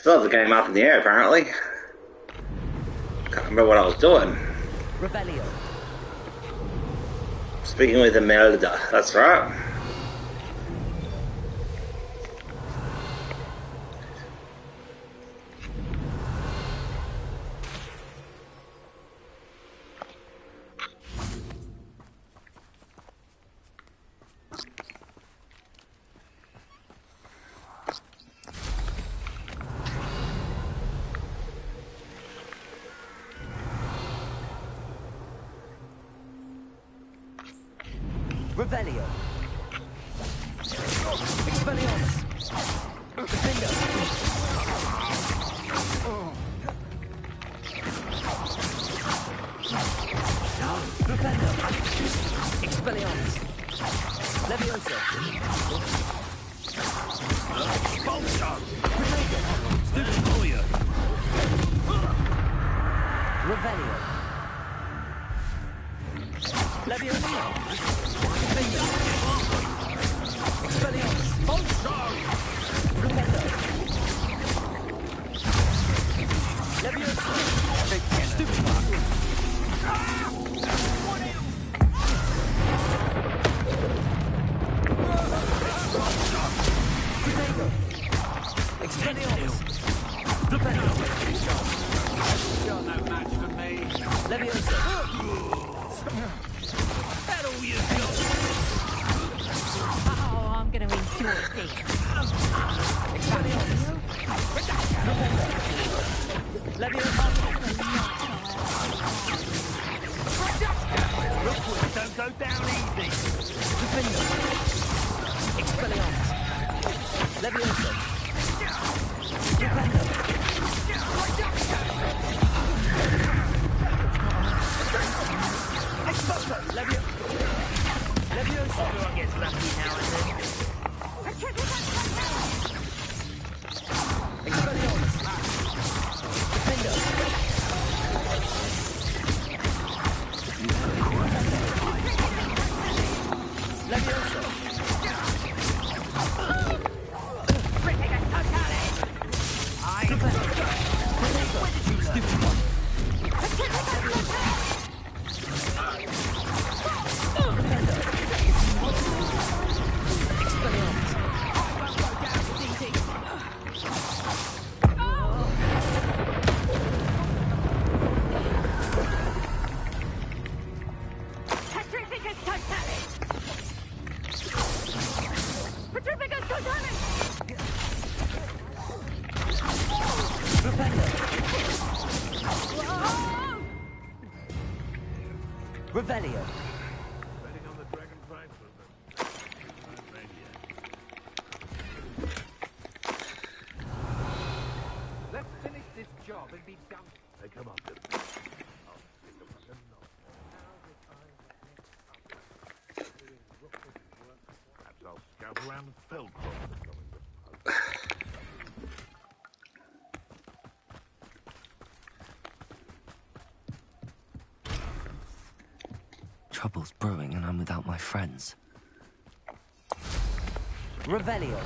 Still have the game up in the air, apparently. Can't remember what I was doing. Revelio. Speaking with Imelda, that's right. Revelio. Expelliarmus. Defender. Defender. Expelliarmus. Leviosa. Bolster. Stupid Lawyer. Revelio. Leviosa. Expelliarmus. Bolster. Defender. Leviosa. Stupid Expelliarmus. Defender. You're no match for me. Leviosa. That all you got? Oh, I'm going to enjoy this. Expelliarmus. Leviosa. Don't go down easy. Defender. Expelliarmus. Leviosa. Defender. Expulso. Leviosa. Everyone gets lucky now and then. Expelliarmus. Defender. Leviosa. Stupid one. Revelio. Betting on the dragon prize for them. Let's finish this job and be done. They come up to me. I'll stick them up and knock. Perhaps I'll scout around Felcroft or something. Trouble's brewing and I'm without my friends. Revelio.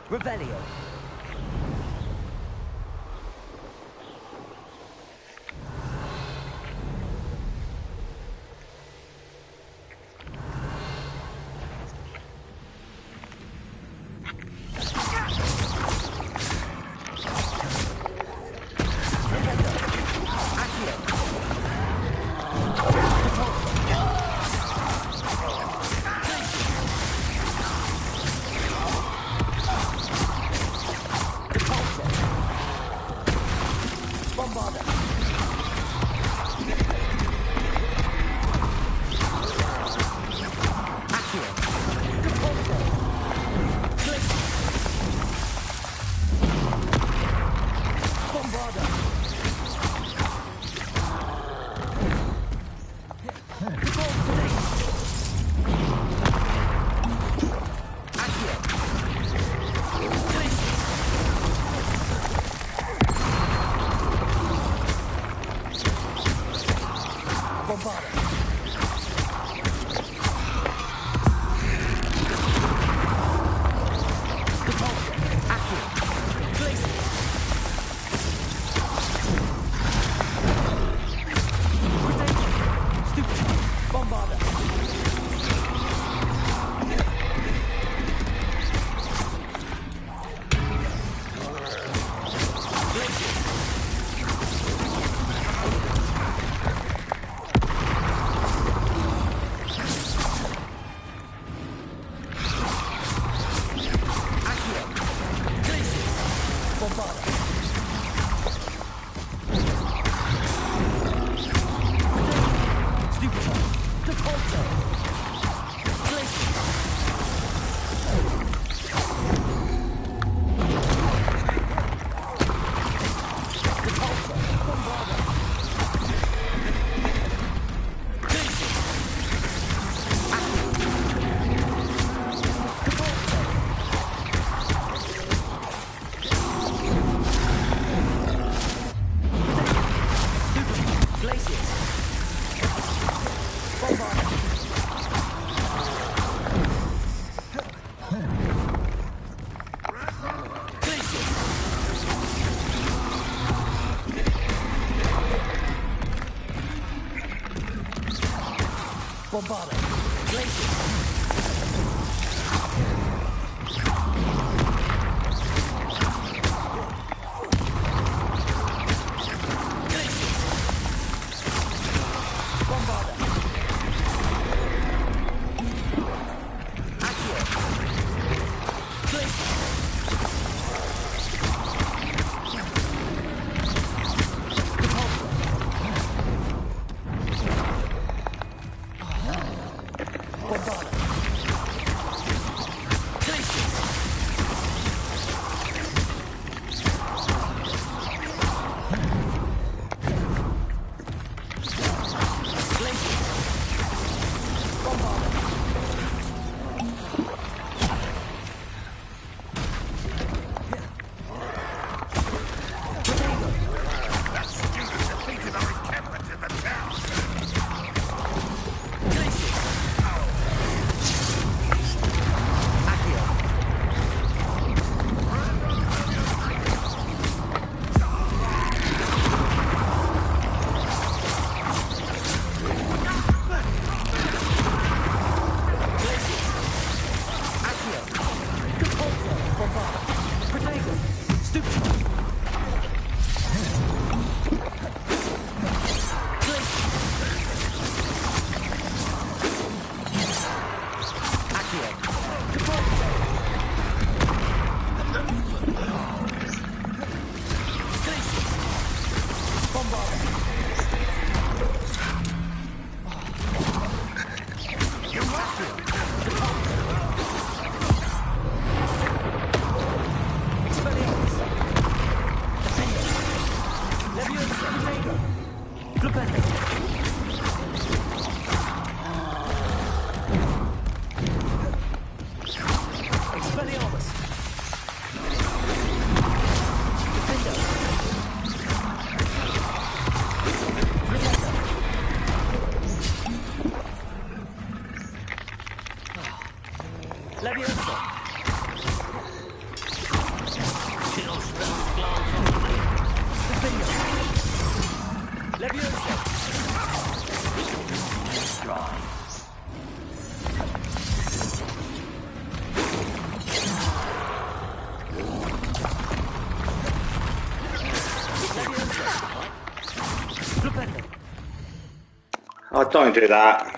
Revelio. Oh, don't do that.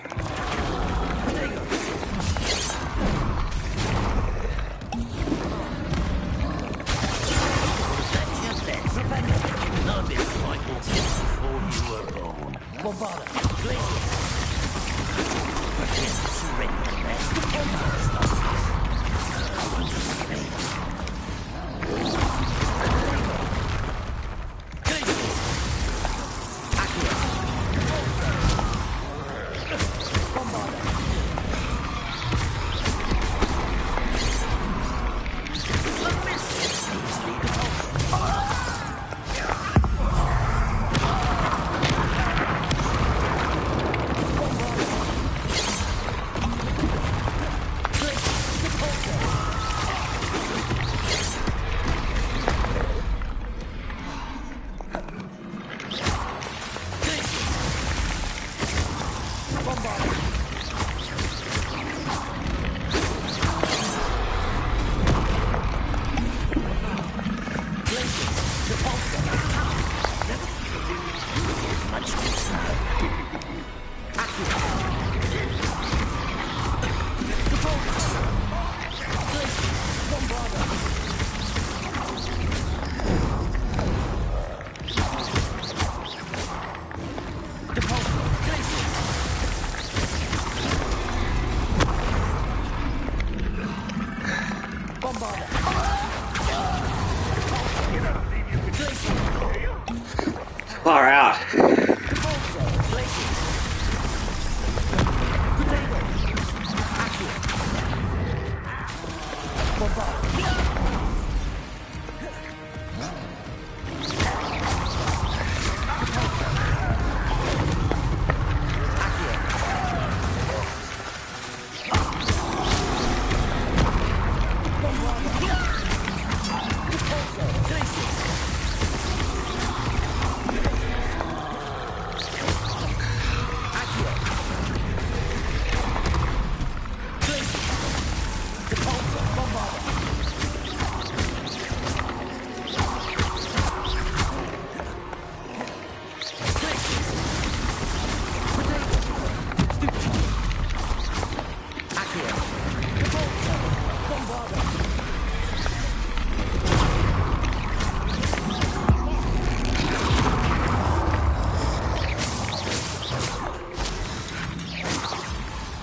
Far out.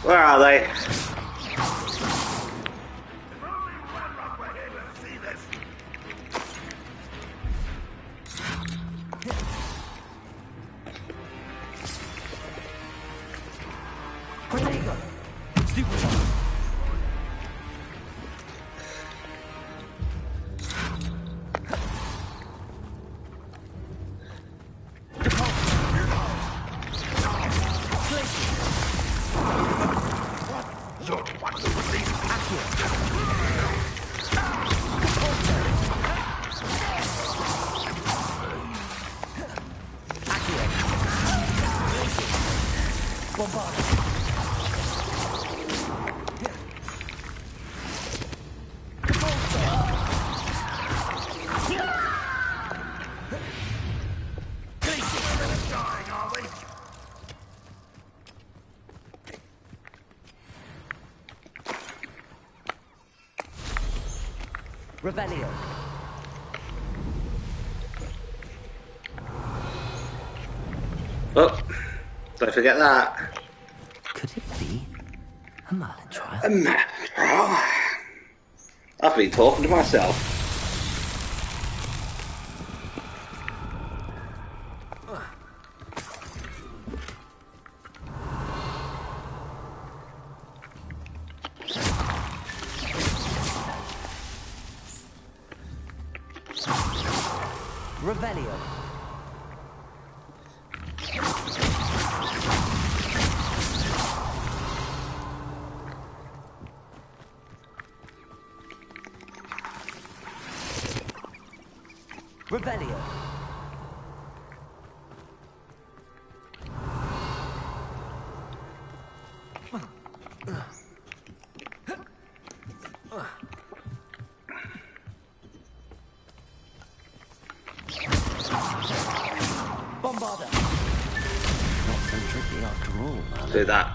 Where are they? Revelio. Oh, don't forget that. Could it be a Merlin trial? A map, bro. I've been talking to myself. Revelio. Revelio. Bombarda. Not so tricky after all, Merlin. Do that.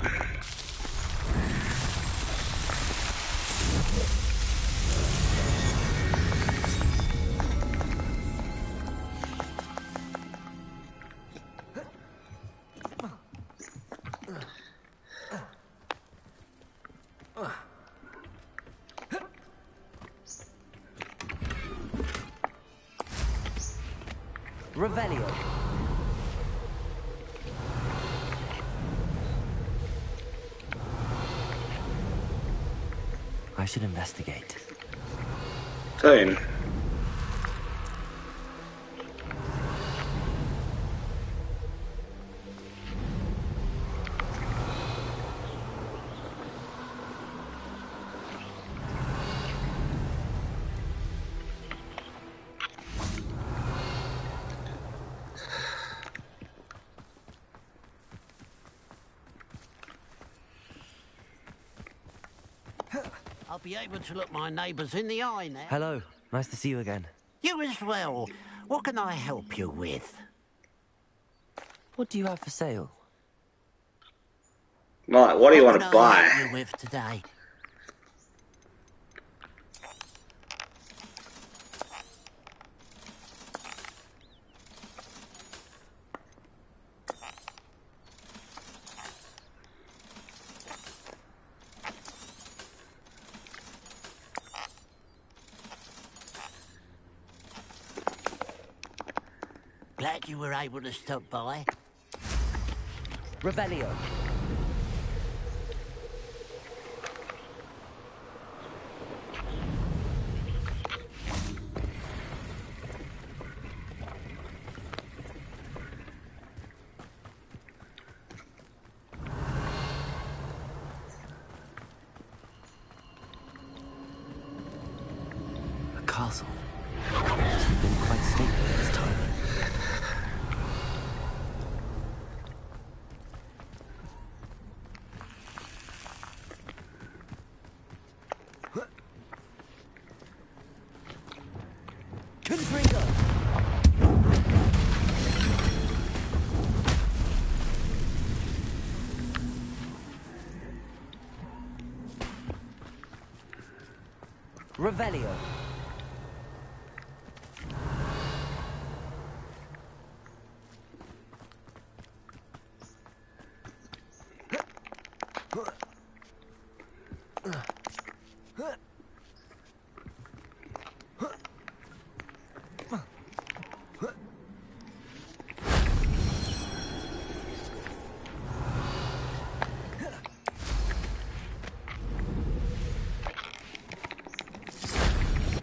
Revelio. I should investigate. Soon. I'll be able to look my neighbours in the eye now. Hello. Nice to see you again. You as well. What can I help you with? What do you have for sale? Right, what do you want to What can I buy? help you with today? Glad you were able to stop by. Revelio. A castle. Must have been quite stately this time. Confringo. Revelio.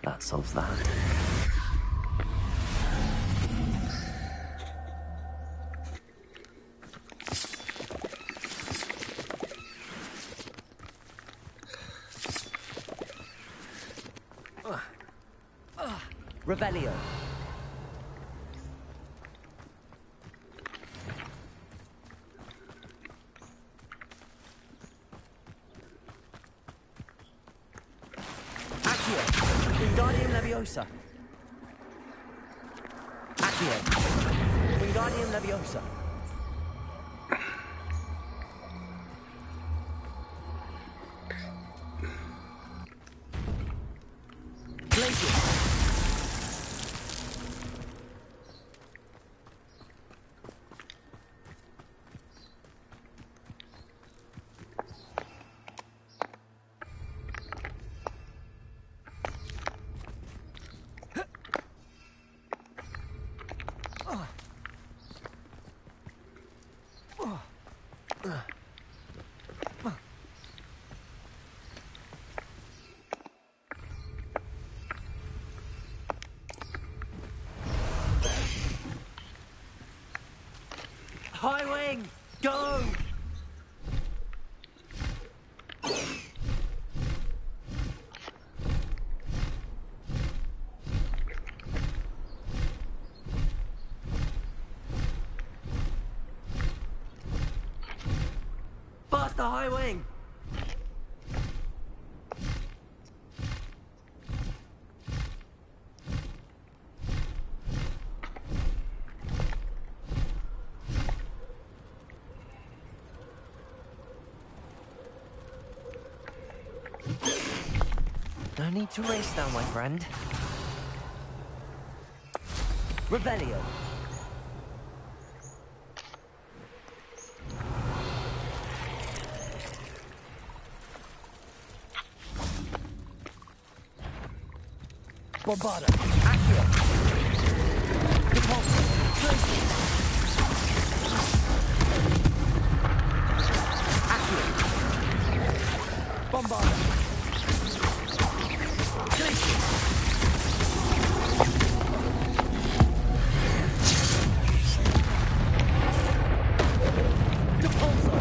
That solves that. Revelio. Accio. Wingardium Leviosa. Accio. Wingardium Leviosa. Glacius. High wing, go! Faster, high wing! No need to race now, my friend. Revelio. Bombarda. Accio. Repulsor. Glacius. Accio. Bombarda. Glacius. Repulsor.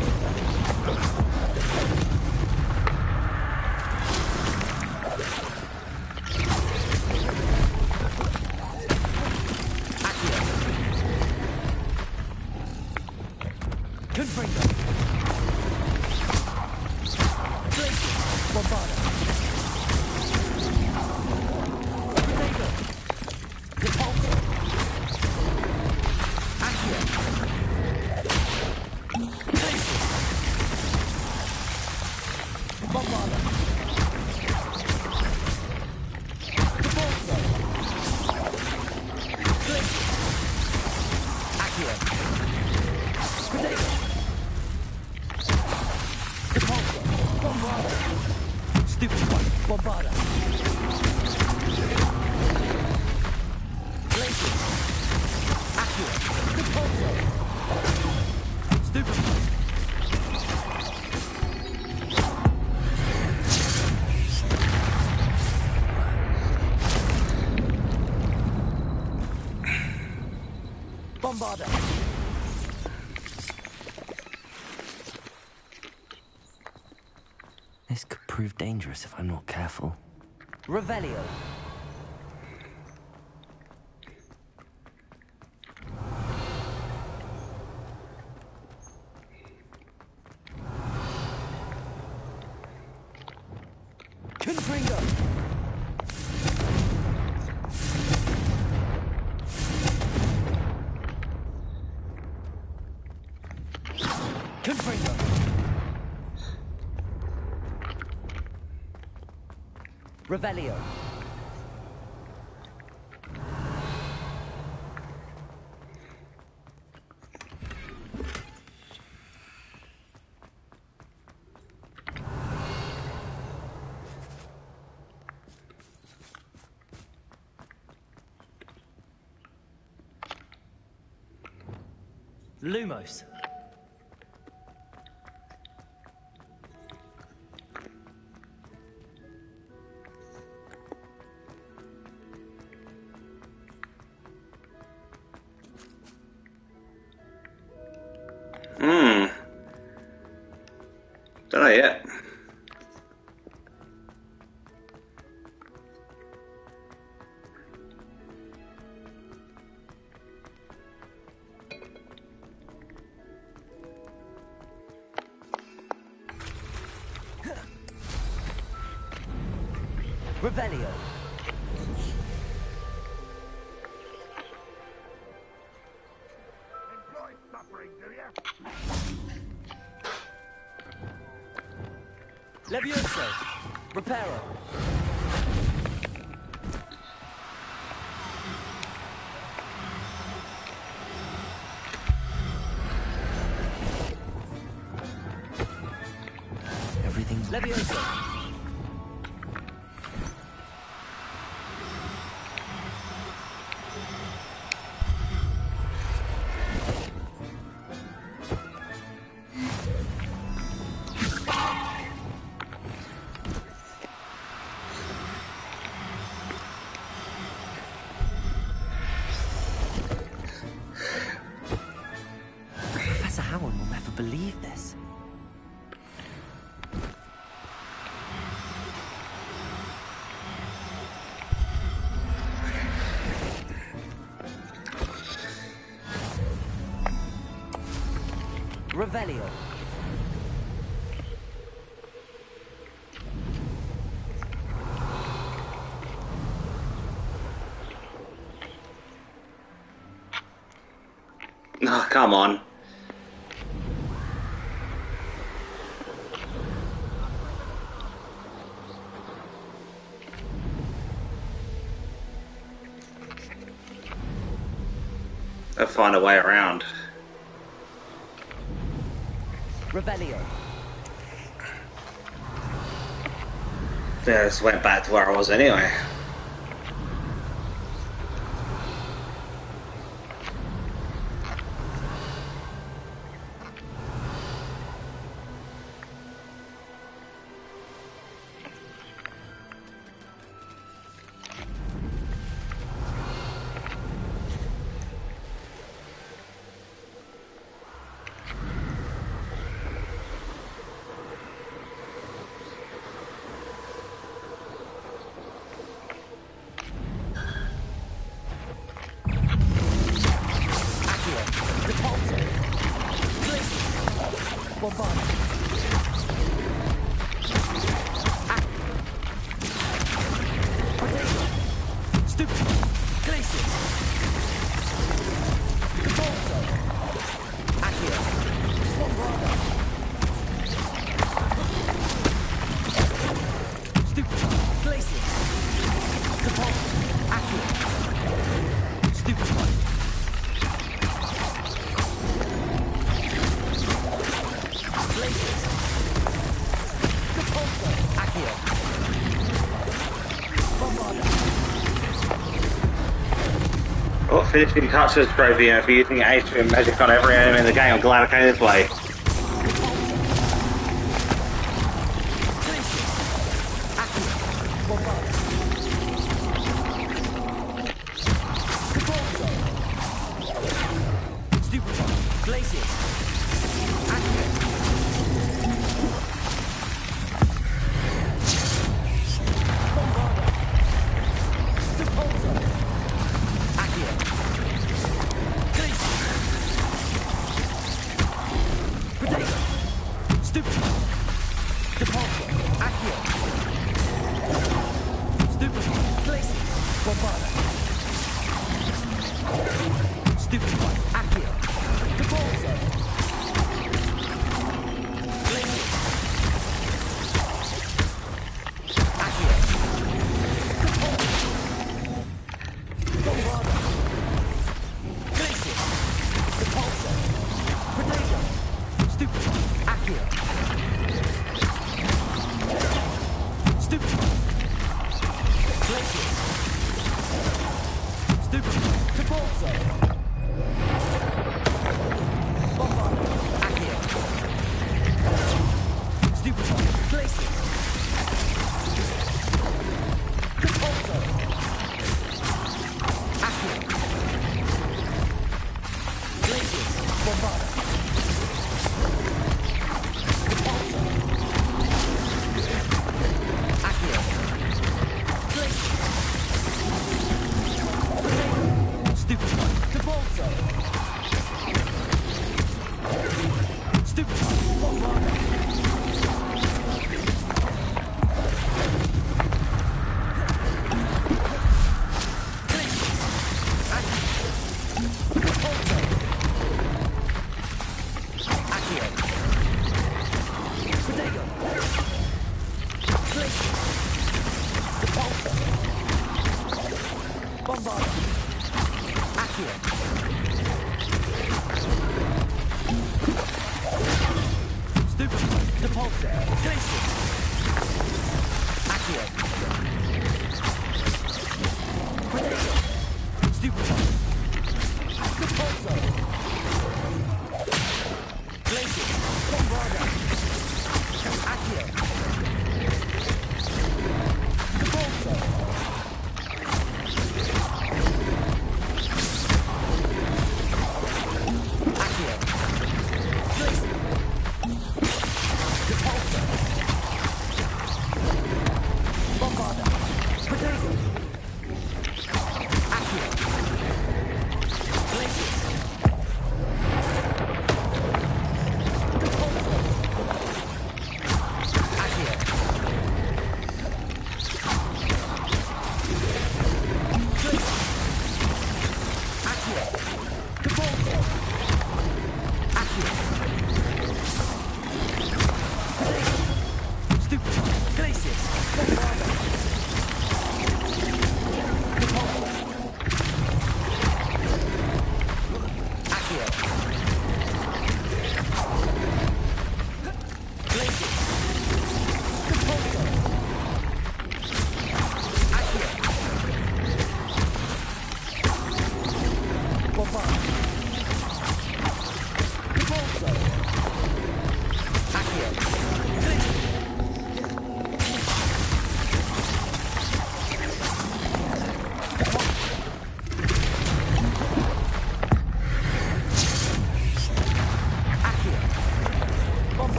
Confringo. Glacius. Bombarda. Potato. Repulsor. Accio. Glacier. Bombarda. Repulsor. Glacier. Accio. Potato. Repulsor. Bombarda. Stupid one. Bombarda. Glacier. Accio. Repulsor. Stupid one. Bombarda. This could prove dangerous if I'm not careful. Revelio. Confringo. Confringo. Revelio. Lumos. Don't know yet. Revelio. Enjoy suffering, do you? Levioso. Reparo. Everything's Levioso. Professor Howard will never believe this. Revelio. Oh, come on. They'll find a way around. Revelio. Yeah, I just went back to where I was anyway. physically touch this trophy, and if you're using atrium magic on every enemy in the game, I'm glad I came this way.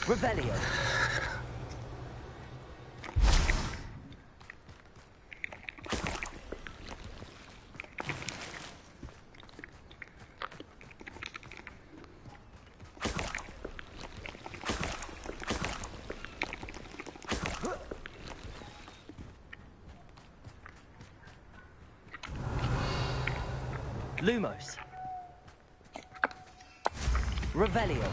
Revelio. Lumos. Revelio.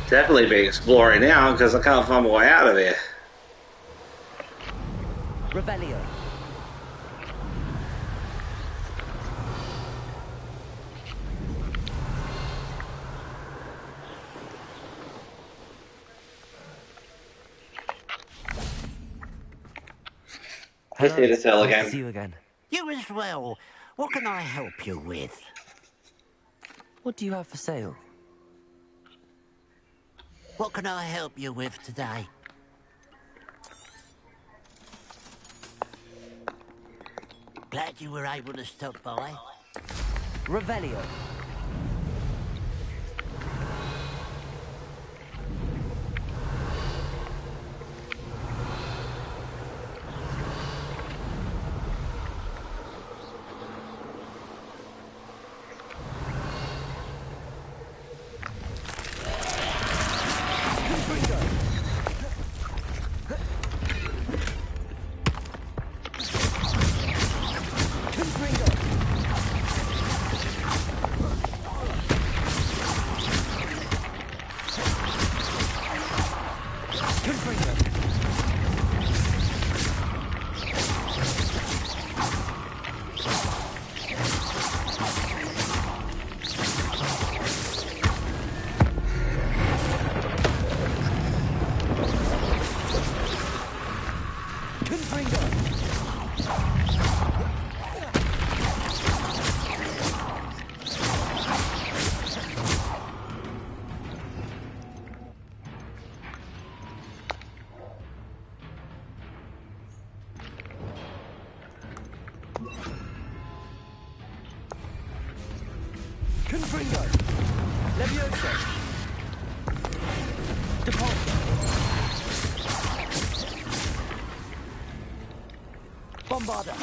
Definitely be exploring now because I can't find my way out of here. Revelio. Let's see the cell Nice to again. see you again. You as well. What can I help you with? What do you have for sale? What can I help you with today? Glad you were able to stop by. Revelio. Confringo. Levioso. Depulso. Bombarda.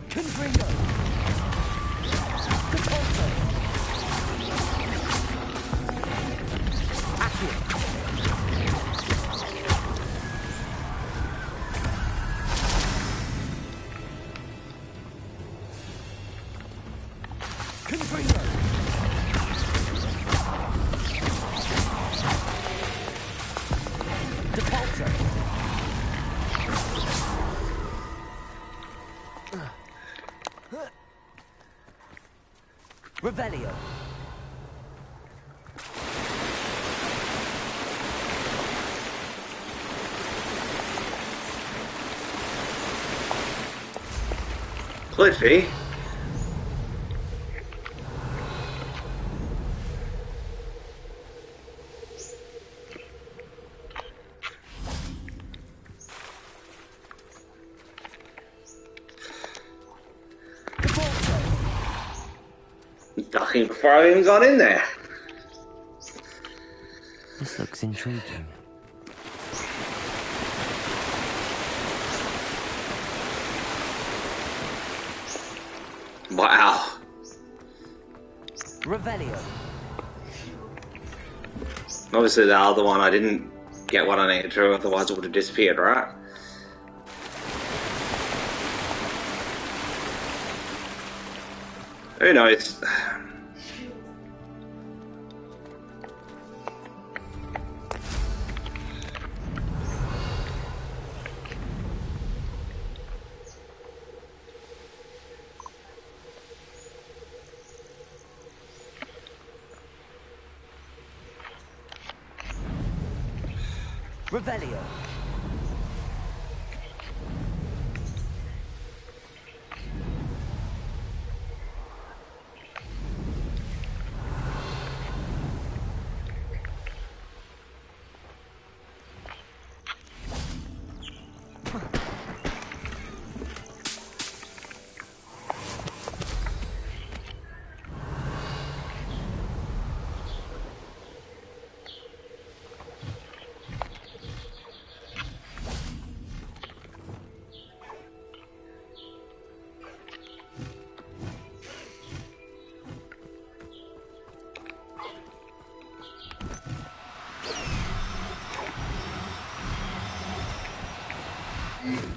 Confringo. Depulso. Confringo. Depulso. Revelio. Cliffy? Ducking before I've even got in there. This looks intriguing. Wow. Revelio. Obviously the other one I didn't get what I needed to, otherwise it would have disappeared, right? Who knows? Revelio.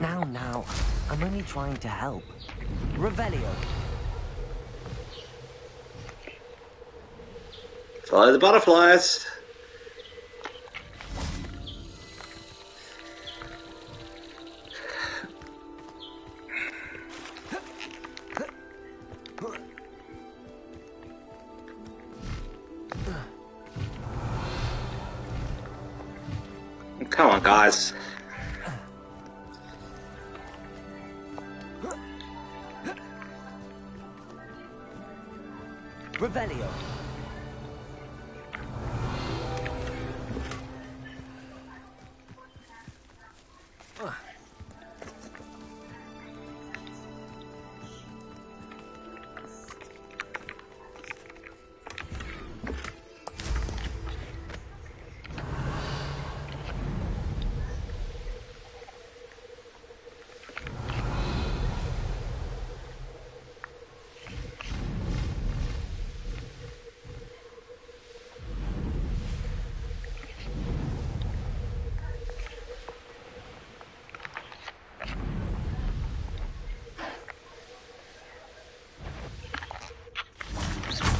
Now. I'm only trying to help. Revelio. Follow the butterflies. Come on, guys. Revelio.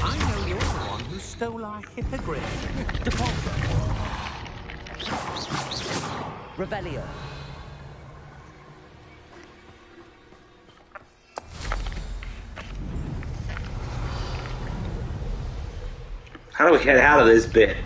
I know you're the one who stole our hippogriff. Depulso. Revelio. How do we get out of this bit?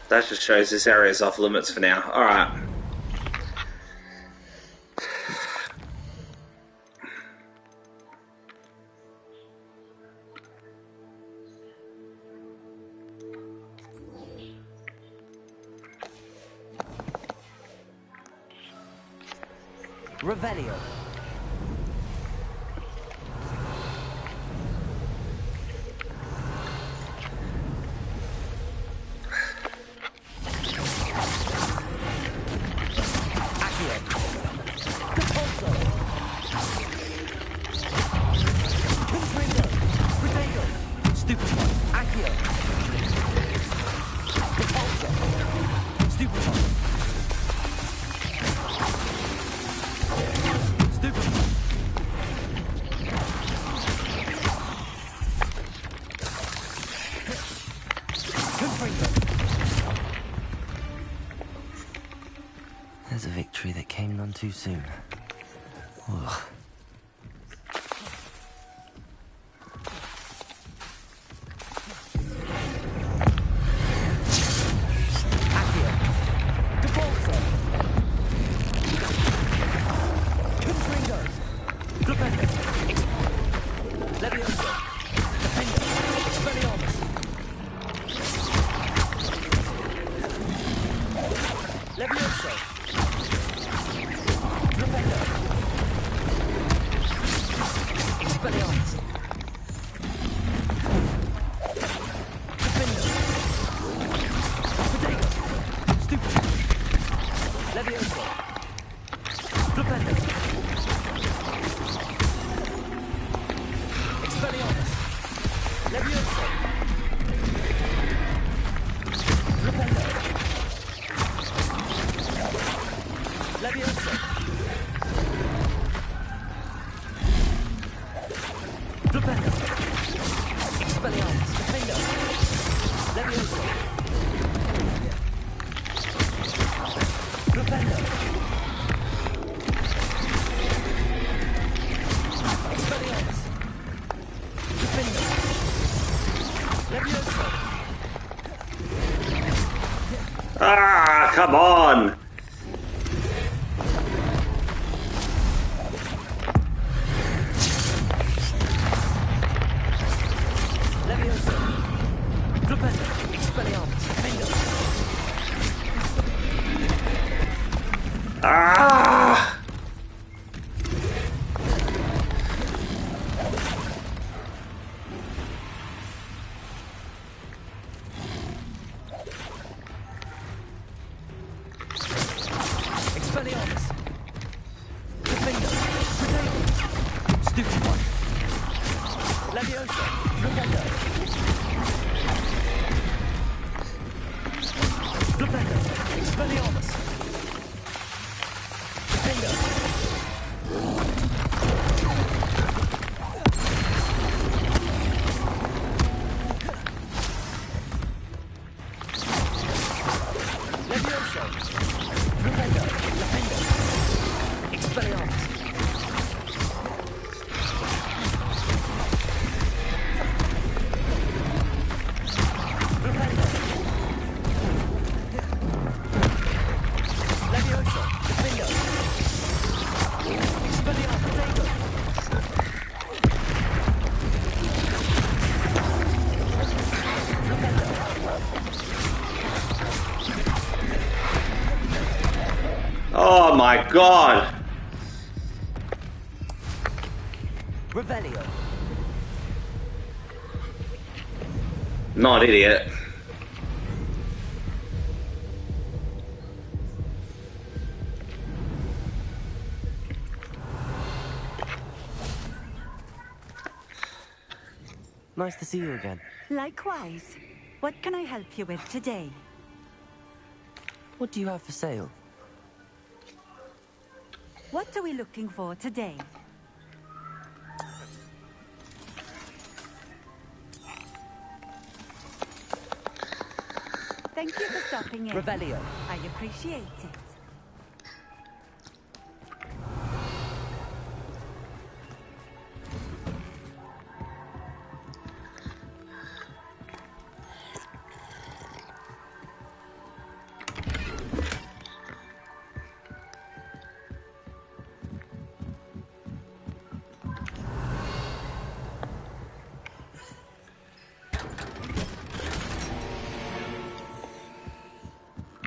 That just shows this area is off limits for now. Alright. Revelio. There's a victory that came none too soon. Ugh. Ah, come on! Ah! Expelliarmus! Defender! Potato! Stupefy! Leviosa! Flipendo! Flipendo! Expelliarmus! Defender! Leviosa! Flipendo! Defender! Expelliarmus! Leviosa! Defender! Expelliarmus! Potato! Oh my god! Revelio! Not idiot. Nice to see you again. Likewise. What can I help you with today? What do you have for sale? What are we looking for today? Thank you for stopping in. Revelio. I appreciate it.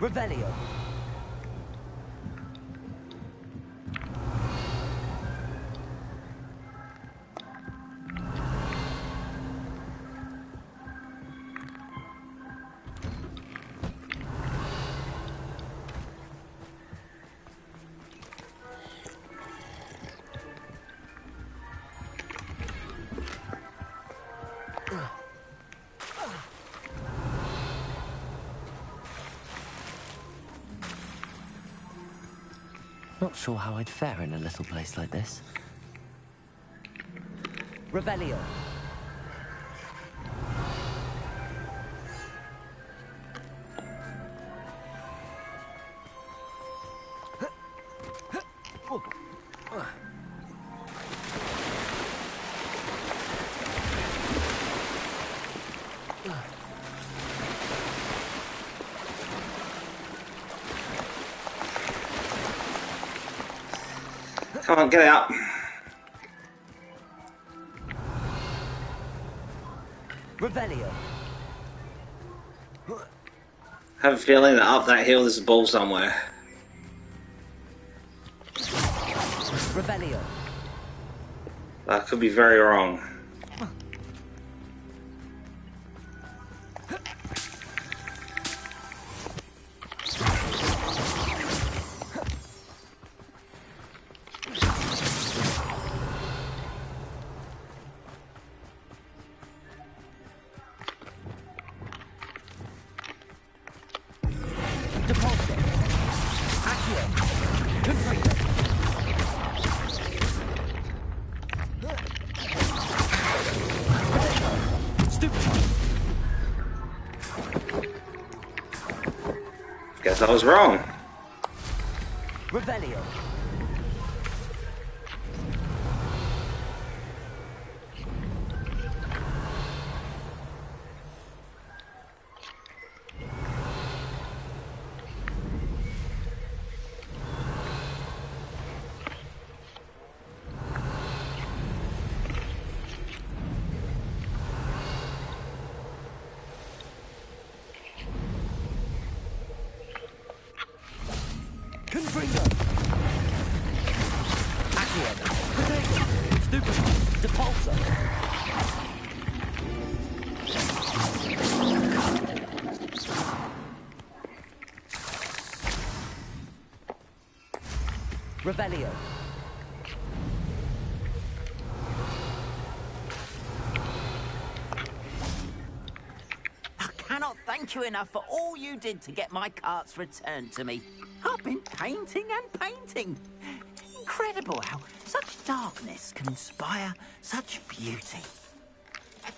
Revelio. Not sure how I'd fare in a little place like this. Revelio. Come on, get out. Revelio. I have a feeling that up that hill there's a ball somewhere. Revelio. I could be very wrong. Depulso. Accio. Confringo. Stupefy. Guess I was wrong. Revelio. Confringo. Revelio. I cannot thank you enough for all you did to get my carts returned to me. I've been painting and painting. Incredible how such darkness can inspire such beauty.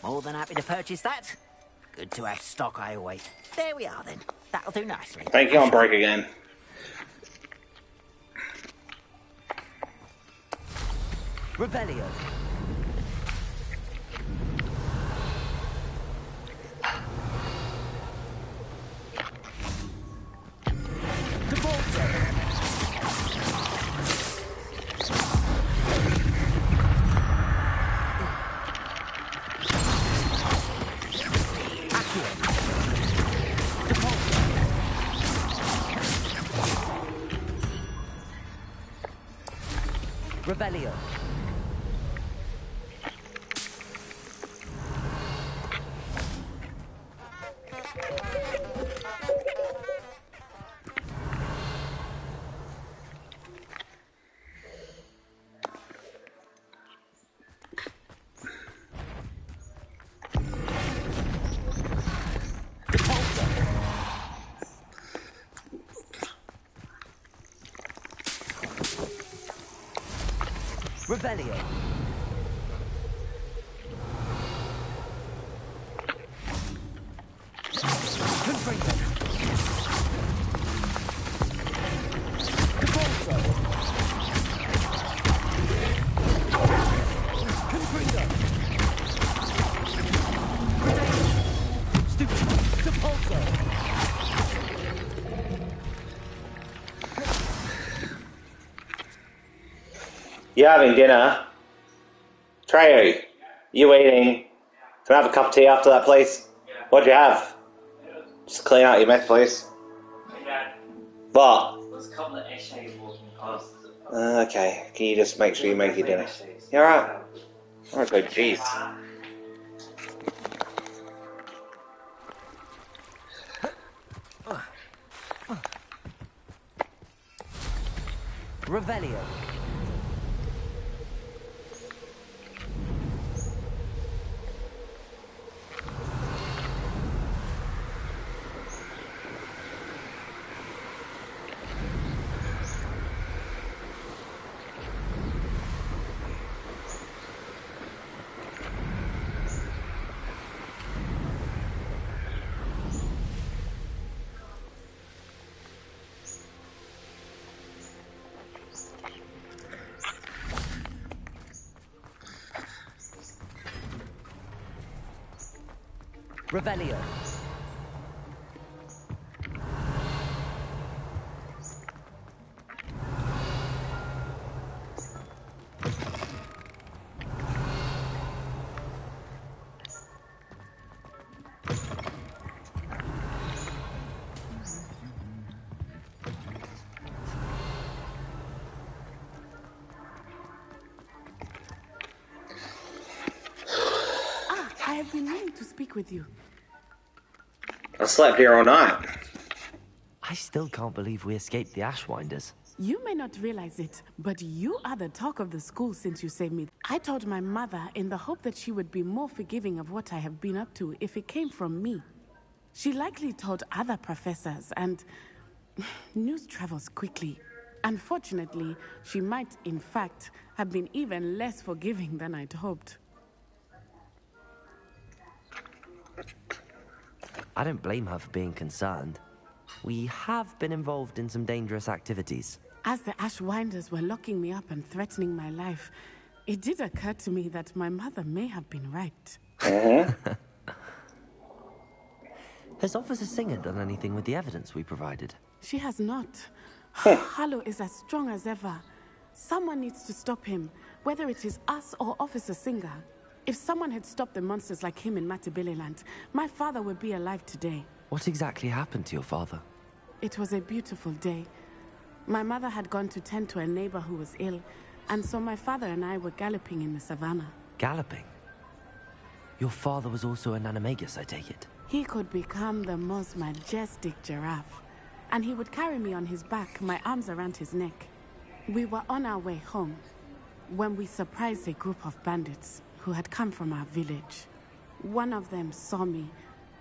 More than happy to purchase that. Good to have stock, I await. There we are then. That'll do nicely. Thank you on break again. Revelio. Revelio. Revelio. Confringo. Devolso. Confringo. Stupid. Devolso. You having dinner? Treyu, you eating? Can I have a cup of tea after that, please? What'd you have? Just clean out your mess, please. What? There's a couple of essays walking past. Okay, can you just make sure you make your dinner? You alright? Alright, go, jeez. Revelio. Revelio. I have been meaning to speak with you. I slept here all night. I still can't believe we escaped the Ashwinders. You may not realize it, but you are the talk of the school since you saved me. I told my mother in the hope that she would be more forgiving of what I have been up to if it came from me. She likely told other professors, and news travels quickly. Unfortunately, she might, in fact, have been even less forgiving than I'd hoped. I don't blame her for being concerned. We have been involved in some dangerous activities. As the Ashwinders were locking me up and threatening my life, it did occur to me that my mother may have been right. Has Officer Singer done anything with the evidence we provided? She has not. Harlow is as strong as ever. Someone needs to stop him, whether it is us or Officer Singer. If someone had stopped the monsters like him in Matabeleland, my father would be alive today. What exactly happened to your father? It was a beautiful day. My mother had gone to tend to a neighbor who was ill, and so my father and I were galloping in the savannah. Galloping? Your father was also an animagus, I take it? He could become the most majestic giraffe, and he would carry me on his back, my arms around his neck. We were on our way home when we surprised a group of bandits who had come from our village. One of them saw me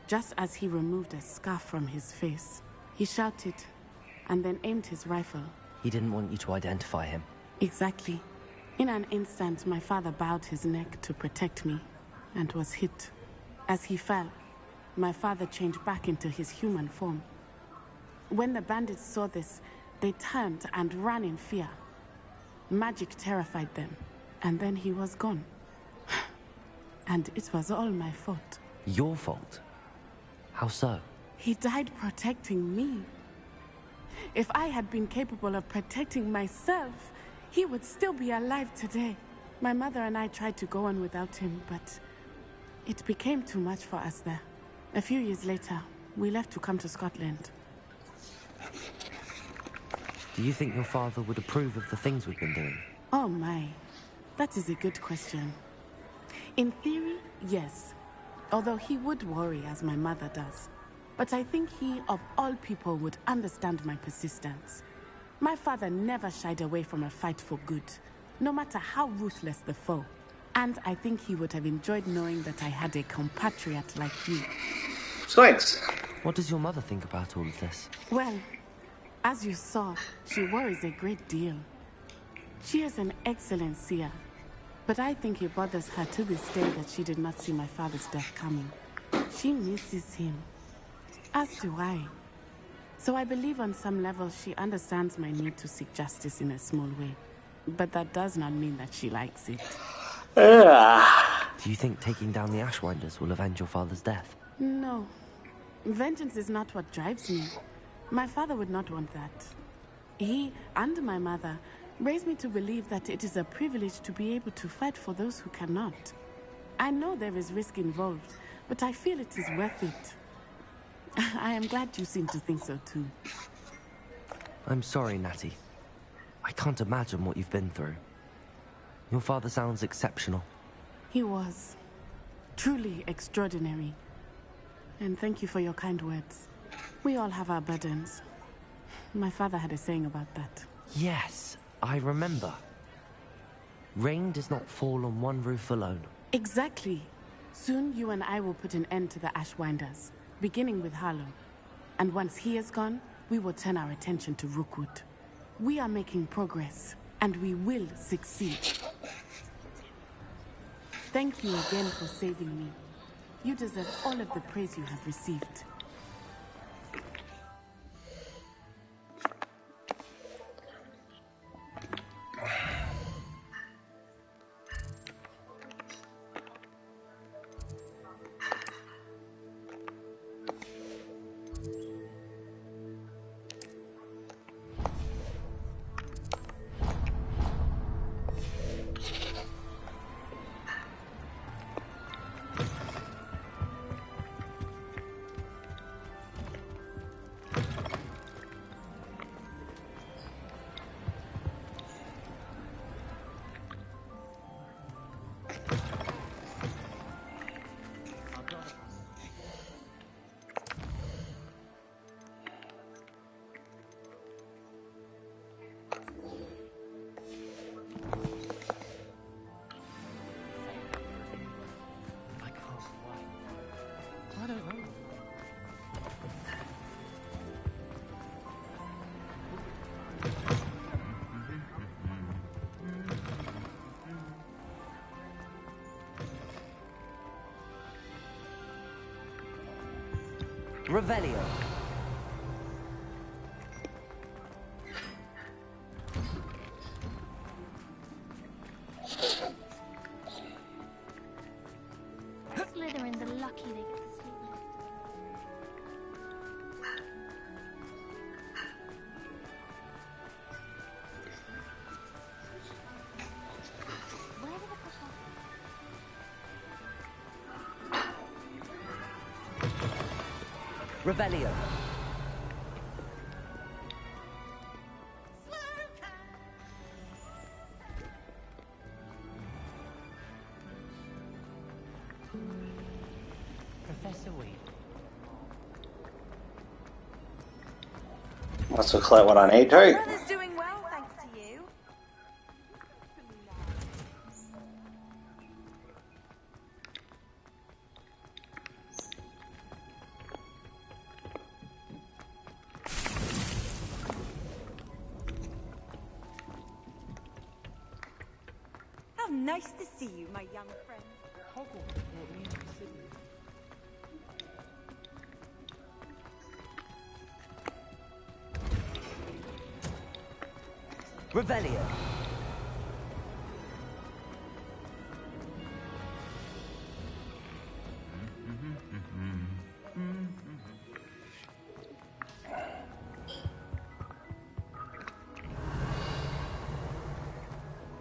just as he removed a scarf from his face. He shouted and then aimed his rifle. He didn't want you to identify him. Exactly. In an instant, my father bowed his neck to protect me and was hit. As he fell, my father changed back into his human form. When the bandits saw this, they turned and ran in fear. Magic terrified them, and then he was gone. And it was all my fault. Your fault? How so? He died protecting me. If I had been capable of protecting myself, he would still be alive today. My mother and I tried to go on without him, but it became too much for us there. A few years later, we left to come to Scotland. Do you think your father would approve of the things we've been doing? Oh my, that is a good question. In theory, yes. Although he would worry, as my mother does. But I think he, of all people, would understand my persistence. My father never shied away from a fight for good, no matter how ruthless the foe. And I think he would have enjoyed knowing that I had a compatriot like you. Thanks. What does your mother think about all of this? Well, as you saw, she worries a great deal. She is an excellent seer, but I think it bothers her to this day that she did not see my father's death coming. She misses him, as do I. So I believe on some level she understands my need to seek justice in a small way. But that does not mean that she likes it. Do you think taking down the Ashwinders will avenge your father's death? No. Vengeance is not what drives me. My father would not want that. He, and my mother, raised me to believe that it is a privilege to be able to fight for those who cannot. I know there is risk involved, but I feel it is worth it. I am glad you seem to think so too. I'm sorry, Natty. I can't imagine what you've been through. Your father sounds exceptional. He was. Truly extraordinary. And thank you for your kind words. We all have our burdens. My father had a saying about that. Yes, I remember. Rain does not fall on one roof alone. Exactly. Soon you and I will put an end to the Ashwinders, beginning with Harlow. And once he is gone, we will turn our attention to Rookwood. We are making progress, and we will succeed. Thank you again for saving me. You deserve all of the praise you have received. Revelio. Slytherins are lucky they get to sleep now. Where did the push off? Revelio. Professor Weed. Must have collect what I need to. Brother's doing well, thanks to you. Nice to see you, my young friend. Hogwarts brought me into the city. Revelio.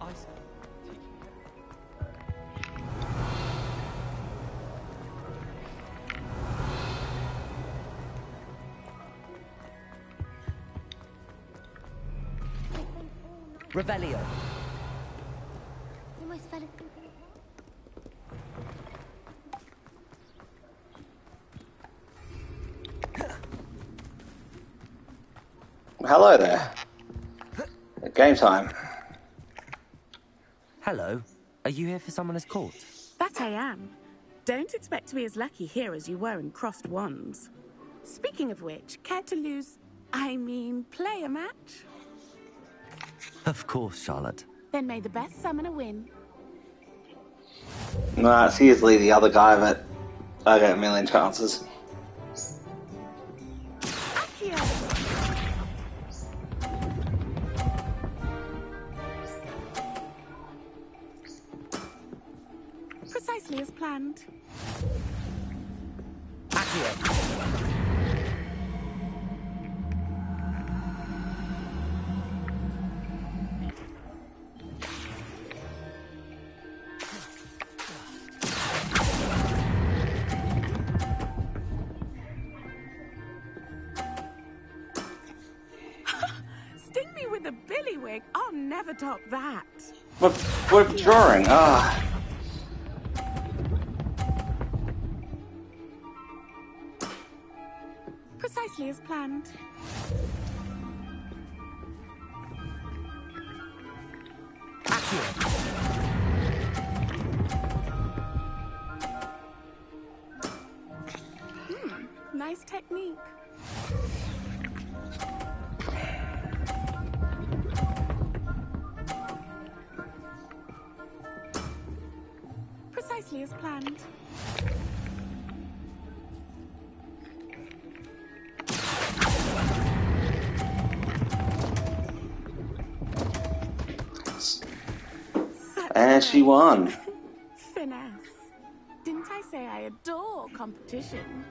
I said, Revelio. Almost fell asleep. Hello there. Game time. Hello. Are you here for someone as court? That I am. Don't expect to be as lucky here as you were in Crossed Wands. Speaking of which, care to play a match? Of course, Charlotte. Then may the best summoner win. Nah, it's usually the other guy, but I get a million chances. Accio! Precisely as planned. Accio. Sting me with a billywig. I'll never top that. We're drawing. Ah. Precisely as planned. Accio. Nice technique. Precisely as planned. And she won. Finesse. Didn't I say I adore competition?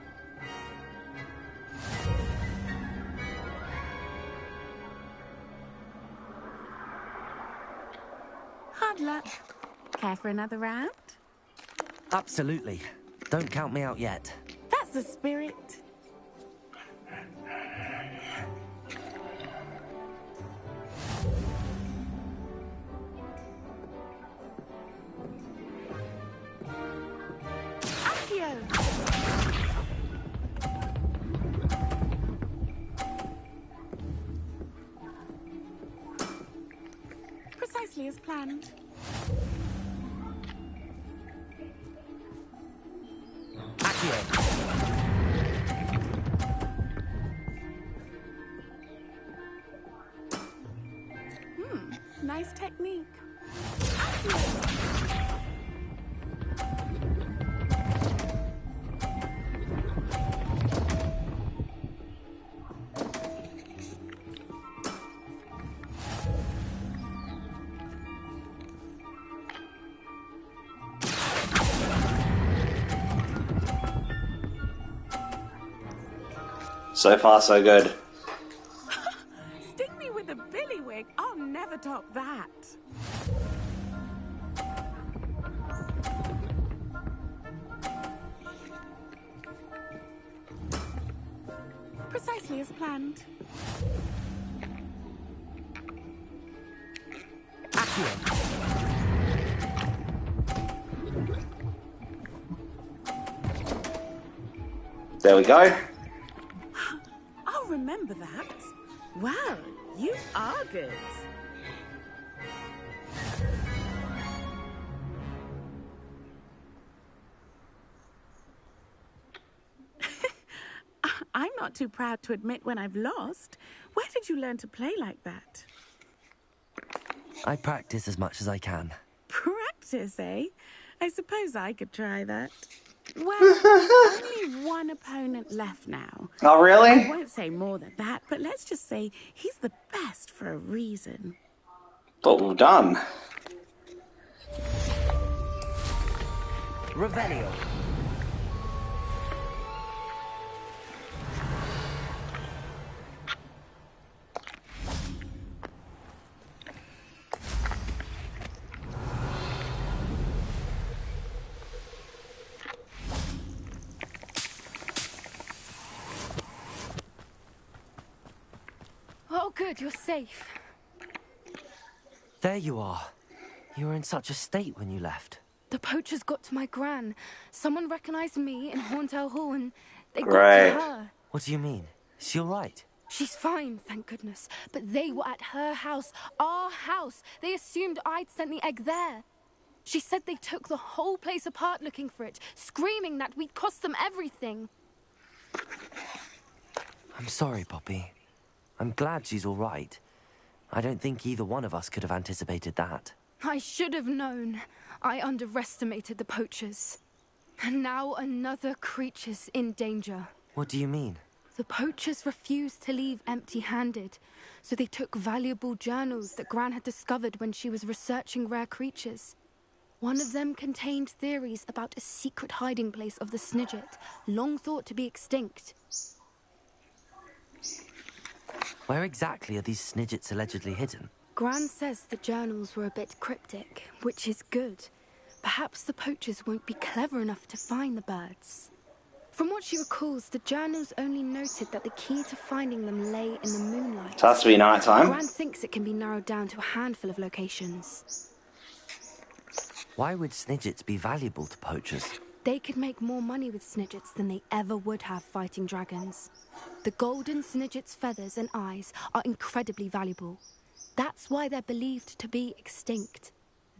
Hard luck. Care for another round? Absolutely. Don't count me out yet. That's the spirit. Accio! Precisely as planned. Accio. Nice technique. Accio! So far, so good. Sting me with a billywig. I'll never top that. Precisely as planned. Accio. There we go. I'll remember that. Wow, you are good. I'm not too proud to admit when I've lost. Where did you learn to play like that? I practice as much as I can. Practice? practice, eh? I suppose I could try that. Well, there's only one opponent left now. Oh, I really? won't say more than that, but let's just say he's the best for a reason. But we've done. Revelio. Oh, good, you're safe. There you are. You were in such a state when you left. The poachers got to my gran. Someone recognized me in Horntail Hall and they got Great. to her. What do you mean? Is she all right? She's fine, thank goodness. But they were at her house, our house. They assumed I'd sent the egg there. She said they took the whole place apart looking for it, screaming that we'd cost them everything. I'm sorry, Poppy. I'm glad she's all right. I don't think either one of us could have anticipated that. I should have known. I underestimated the poachers. And now another creature's in danger. What do you mean? The poachers refused to leave empty-handed, so they took valuable journals that Gran had discovered when she was researching rare creatures. One of them contained theories about a secret hiding place of the Snidget, long thought to be extinct. Where exactly are these Snidgets allegedly hidden? Gran says the journals were a bit cryptic, which is good. Perhaps the poachers won't be clever enough to find the birds. From what she recalls, the journals only noted that the key to finding them lay in the moonlight. It has to be night time. Gran thinks it can be narrowed down to a handful of locations. Why would Snidgets be valuable to poachers? They could make more money with Snidgets than they ever would have fighting dragons. The golden Snidget's feathers and eyes are incredibly valuable. That's why they're believed to be extinct.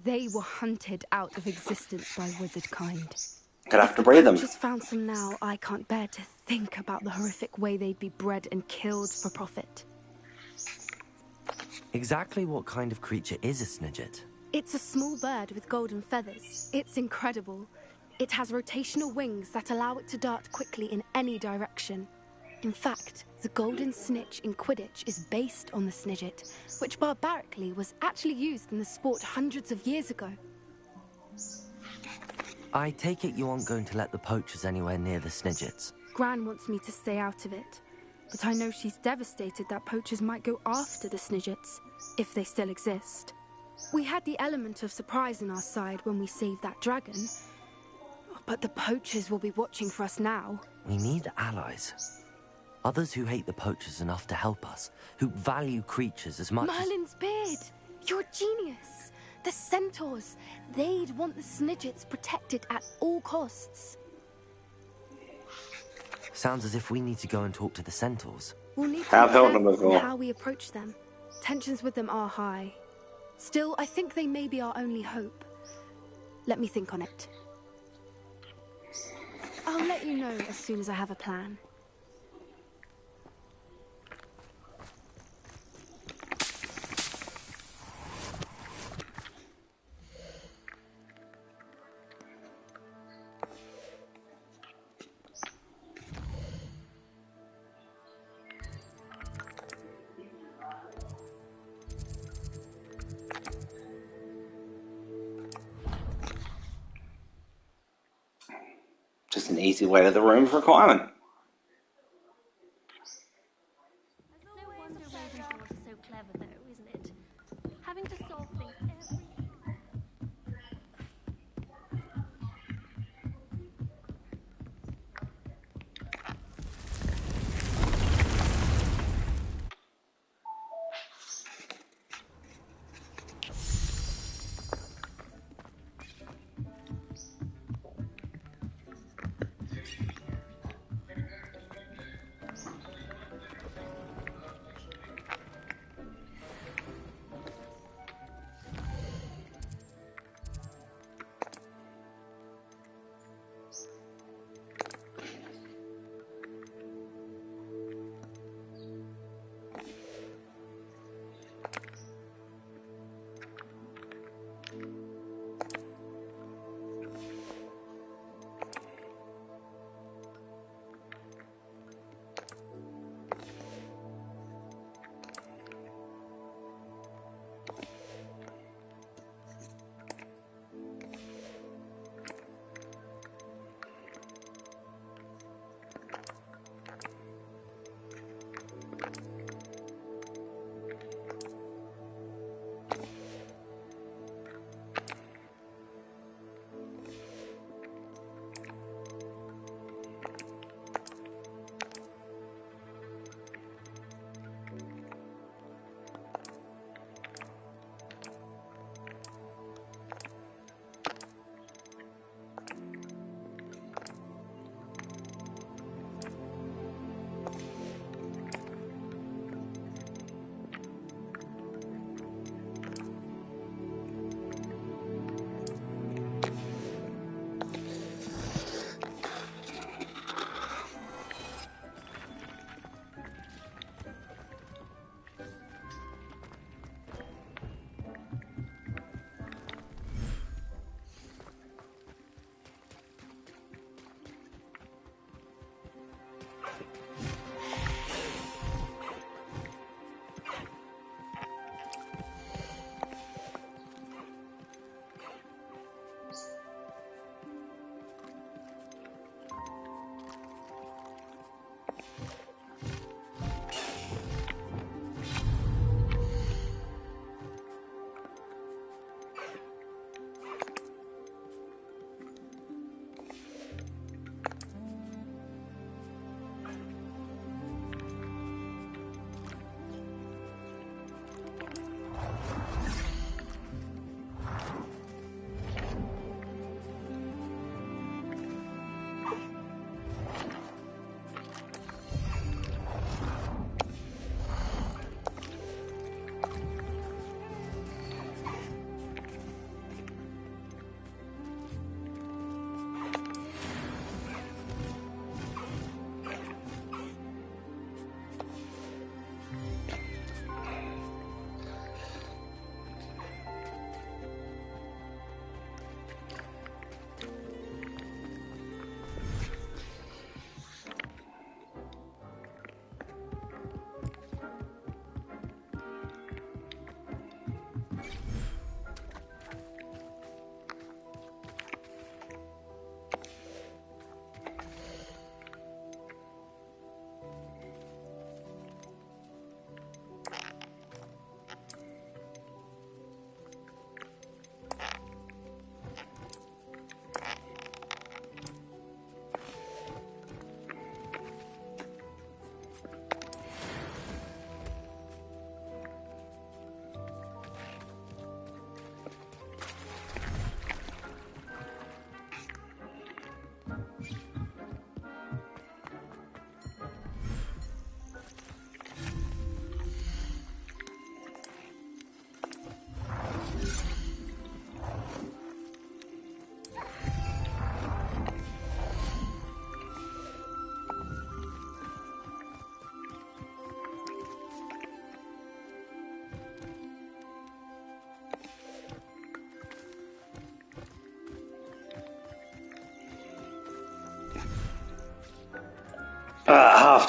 They were hunted out of existence by wizard kind. Gonna have to breed them. If the poachers found some now, I can't bear to think about the horrific way they'd be bred and killed for profit. Exactly what kind of creature is a Snidget? It's a small bird with golden feathers. It's incredible. It has rotational wings that allow it to dart quickly in any direction. In fact, the golden snitch in Quidditch is based on the Snidget, which barbarically was actually used in the sport hundreds of years ago. I take it you aren't going to let the poachers anywhere near the Snidgets. Gran wants me to stay out of it, but I know she's devastated that poachers might go after the Snidgets, if they still exist. We had the element of surprise on our side when we saved that dragon, but the poachers will be watching for us now. We need allies. Others who hate the poachers enough to help us, who value creatures as much Merlin's beard! You're a genius! The centaurs! They'd want the Snidgets protected at all costs. Sounds as if we need to go and talk to the centaurs. We'll need to I've be helped them careful before. how we approach them. Tensions with them are high. Still, I think they may be our only hope. Let me think on it. I'll let you know as soon as I have a plan. Just an easy way to the room of requirement. No wonder Ravenclaws are so clever, though, isn't it? Having to solve things every...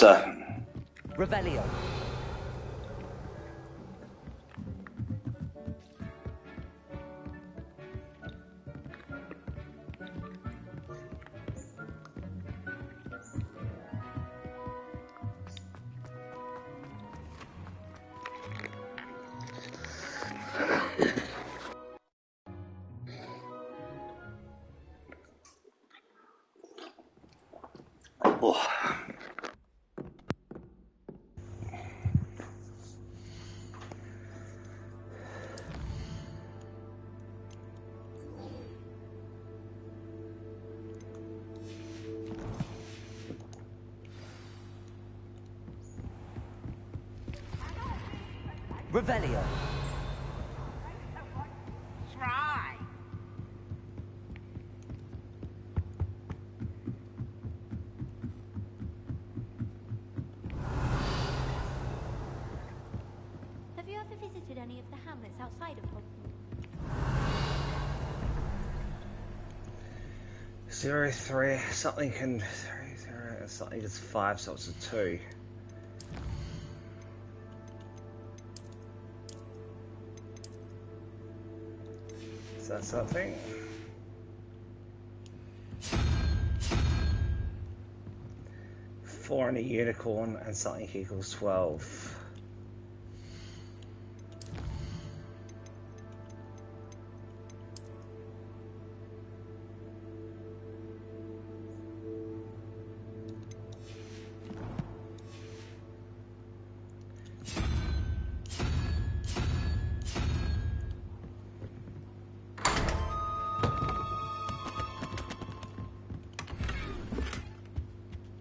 after? Revelio. Oh. Revelio. Try. Have you ever visited any of the hamlets outside of Hogwarts? 03, something can 3, something is 5, so it's a 2. Is that something? 4 and a unicorn and something equals 12.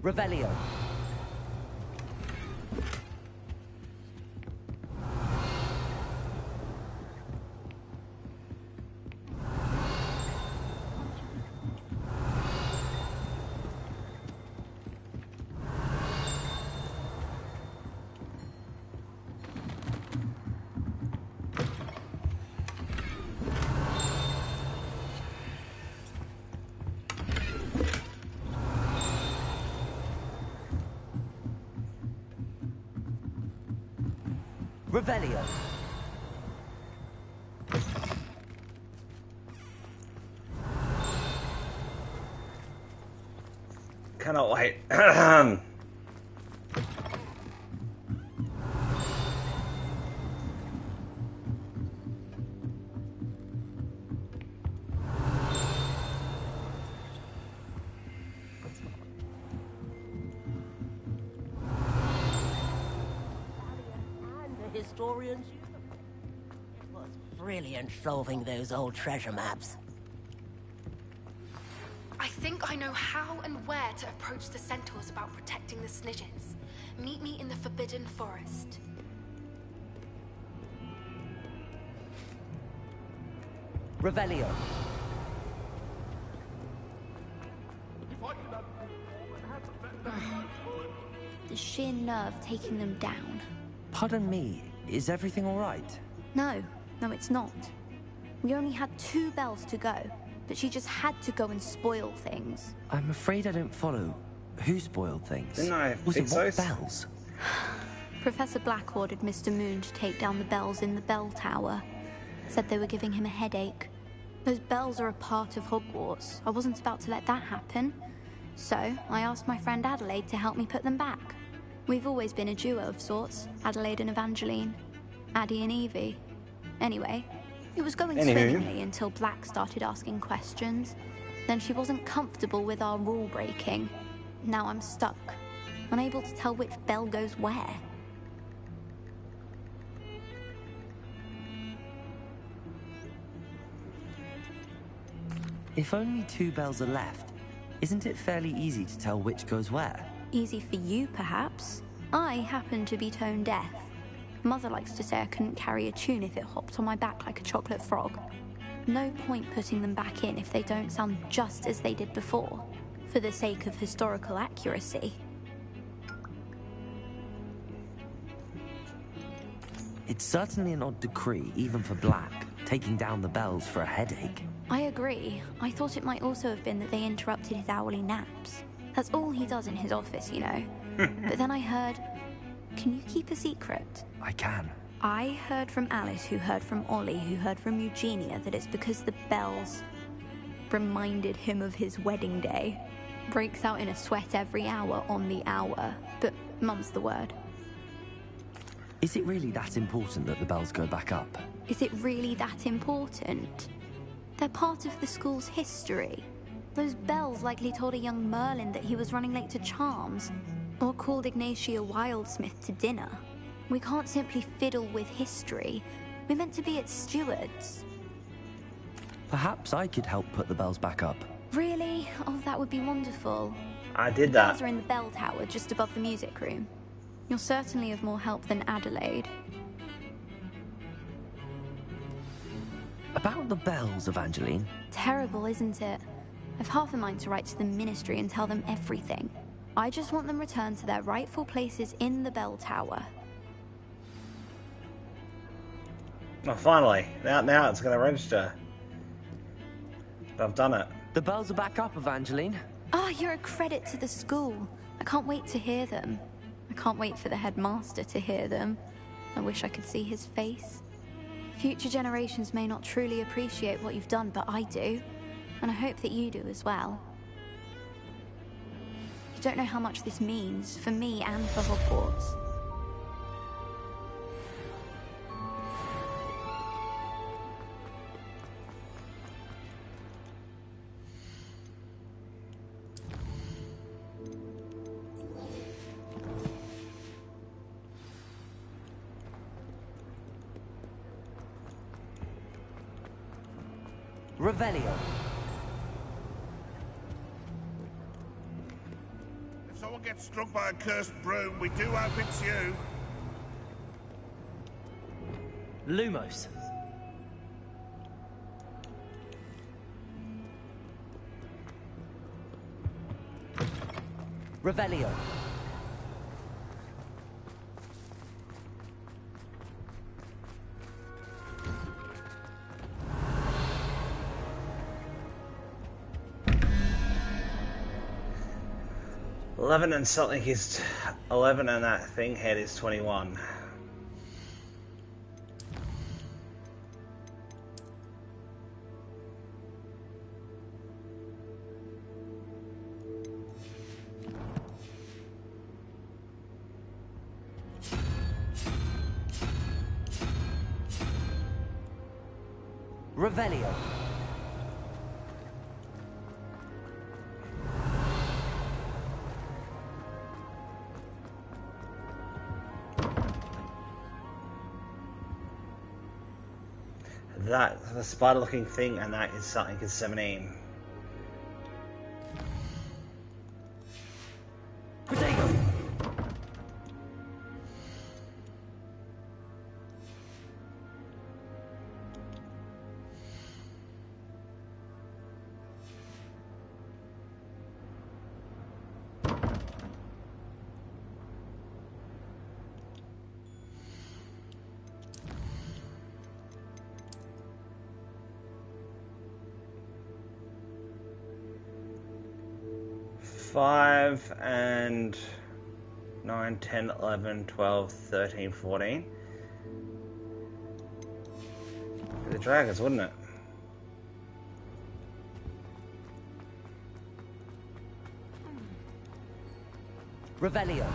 Revelio. Revelio. Cannot wait. Historians use them. It was brilliant solving those old treasure maps. I think I know how and where to approach the centaurs about protecting the Snidgets. Meet me in the Forbidden Forest. Revelio. The sheer nerve taking them down. Pardon me, is everything all right? No, it's not. We only had 2 bells to go, but she just had to go and spoil things. I'm afraid I don't follow. Who spoiled things? Didn't I Was it fix what those? bells? Professor Black ordered Mr. Moon to take down the bells in the bell tower. Said they were giving him a headache. Those bells are a part of Hogwarts. I wasn't about to let that happen. So, I asked my friend Adelaide to help me put them back. We've always been a duo of sorts, Adelaide and Evangeline. Addie and Evie. Anyway, it was going swimmingly until Black started asking questions. Then she wasn't comfortable with our rule breaking. Now I'm stuck, unable to tell which bell goes where. If only 2 bells are left, isn't it fairly easy to tell which goes where? Easy for you, perhaps. I happen to be tone deaf. Mother likes to say I couldn't carry a tune if it hopped on my back like a chocolate frog. No point putting them back in if they don't sound just as they did before, for the sake of historical accuracy. It's certainly an odd decree, even for Black, taking down the bells for a headache. I agree. I thought it might also have been that they interrupted his hourly naps. That's all he does in his office, you know. But then I heard... Can you keep a secret? I can. I heard from Alice, who heard from Ollie, who heard from Eugenia, that it's because the bells reminded him of his wedding day. Breaks out in a sweat every hour on the hour. But Mum's the word. Is it really that important that the bells go back up? Is it really that important? They're part of the school's history. Those bells likely told a young Merlin that he was running late to Charms, or called Ignatia Wildsmith to dinner. We can't simply fiddle with history. We're meant to be its stewards. Perhaps I could help put the bells back up. Really? Oh, that would be wonderful. I did The that. bells are in the bell tower, just above the music room. You're certainly of more help than Adelaide. About the bells, Evangeline. Terrible, isn't it? I've half a mind to write to the ministry and tell them everything. I just want them returned to their rightful places in the bell tower. Oh, finally. Now it's going to register. But I've done it. The bells are back up, Evangeline. Ah, you're a credit to the school. I can't wait to hear them. I can't wait for the headmaster to hear them. I wish I could see his face. Future generations may not truly appreciate what you've done, but I do. And I hope that you do as well. You don't know how much this means for me and for Hogwarts. Revelio. If someone gets struck by a cursed broom, we do hope it's you. Lumos. Revelio. Eleven and something is 11, and that thing head is 21. Revelio. That, the spider-looking thing, and that is something is 17. Protego. Five and 9, 10, 11, 12, 13, 14. The dragons, wouldn't it? Revelio.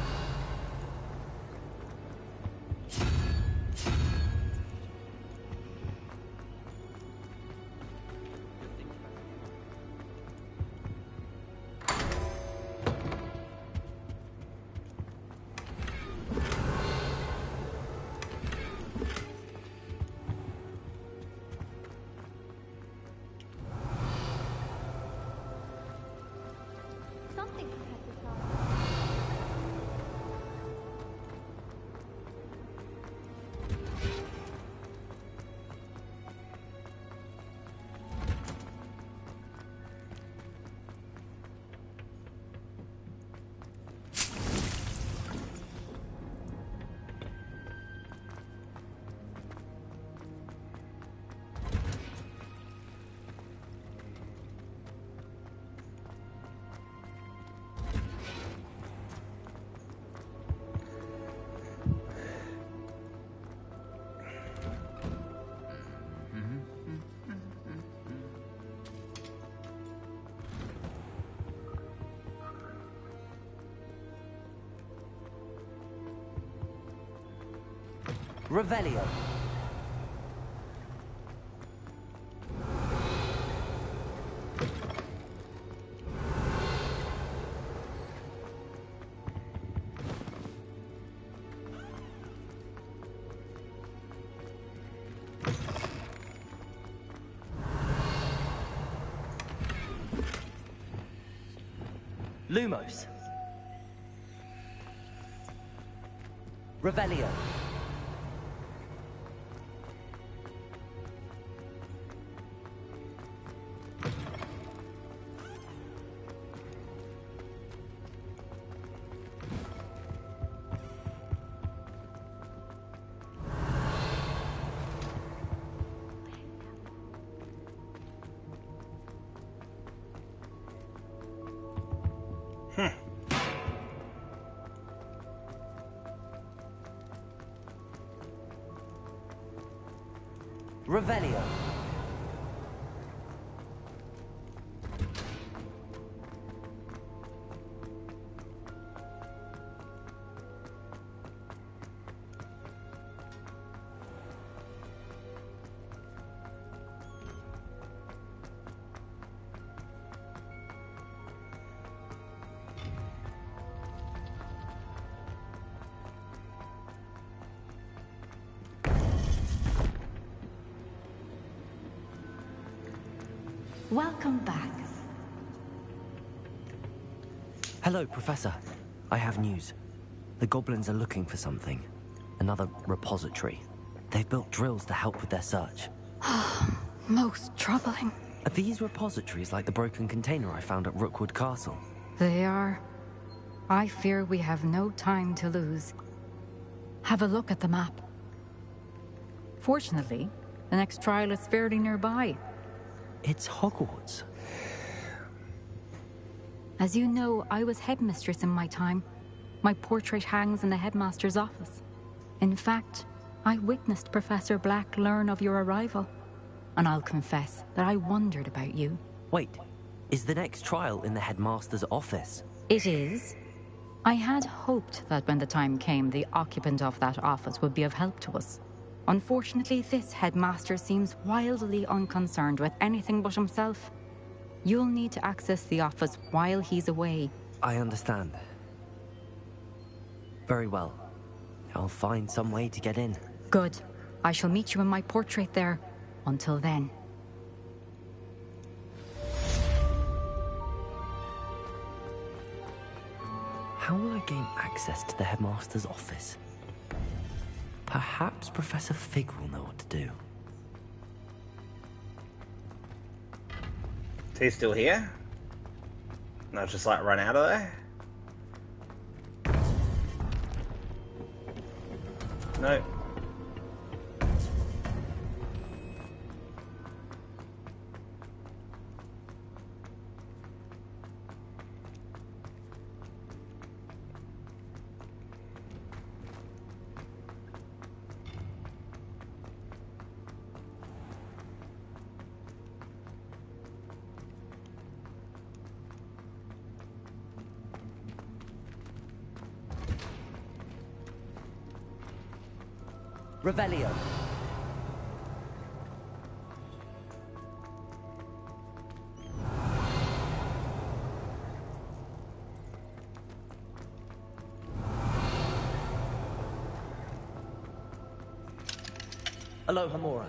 Revelio. Lumos. Revelio. Revelio. Welcome back. Hello, Professor. I have news. The goblins are looking for something. Another repository. They've built drills to help with their search. Most troubling. Are these repositories like the broken container I found at Rookwood Castle? They are. I fear we have no time to lose. Have a look at the map. Fortunately, the next trial is fairly nearby. It's Hogwarts. As you know, I was headmistress in my time. My portrait hangs in the headmaster's office. In fact, I witnessed Professor Black learn of your arrival. And I'll confess that I wondered about you. Wait, is the next trial in the headmaster's office? It is. I had hoped that when the time came, the occupant of that office would be of help to us. Unfortunately, this headmaster seems wildly unconcerned with anything but himself. You'll need to access the office while he's away. I understand. Very well. I'll find some way to get in. Good. I shall meet you in my portrait there. Until then. How will I gain access to the headmaster's office? Perhaps Professor Fig will know what to do. Is he still here? No, just like run out of there? No. Revelio. Aloha Mora.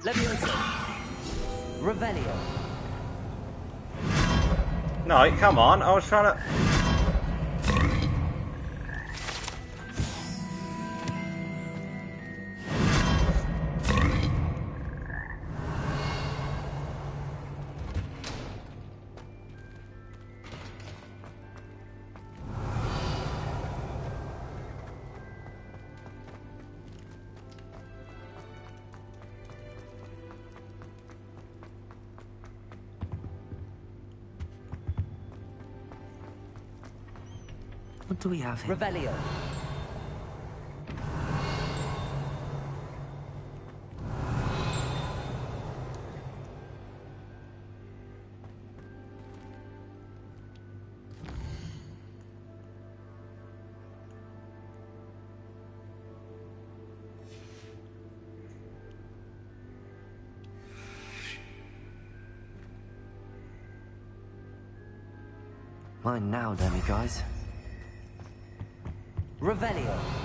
Leviosa. Revelio. No, come on. I was trying to... What do we have here? Revelio. Mine now, guys. Revelio.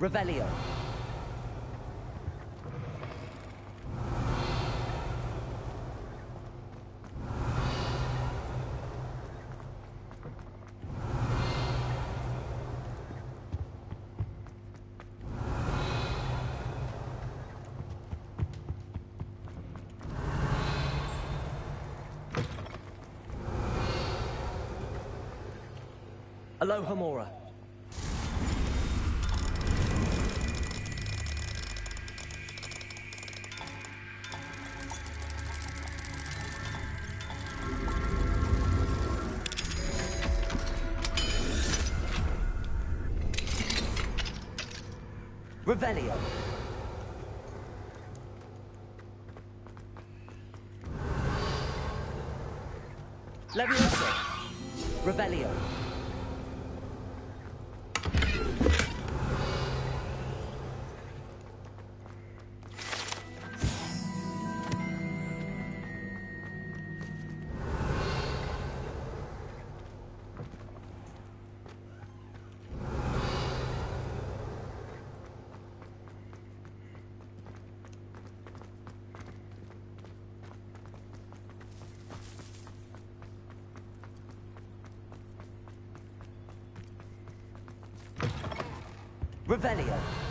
Revelio. Aloha Mora. Revelio. Leviosa. Revelio. Revelio.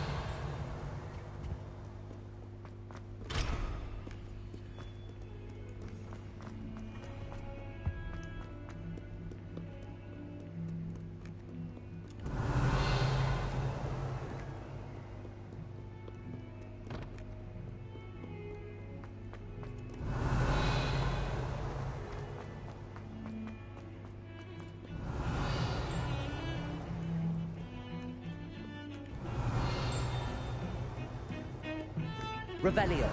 Revelio.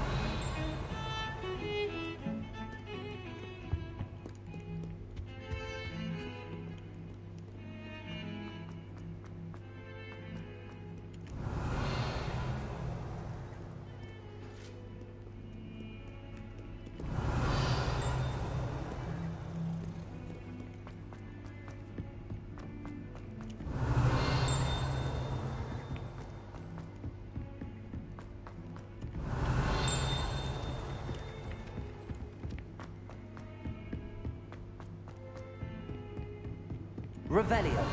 Revelio.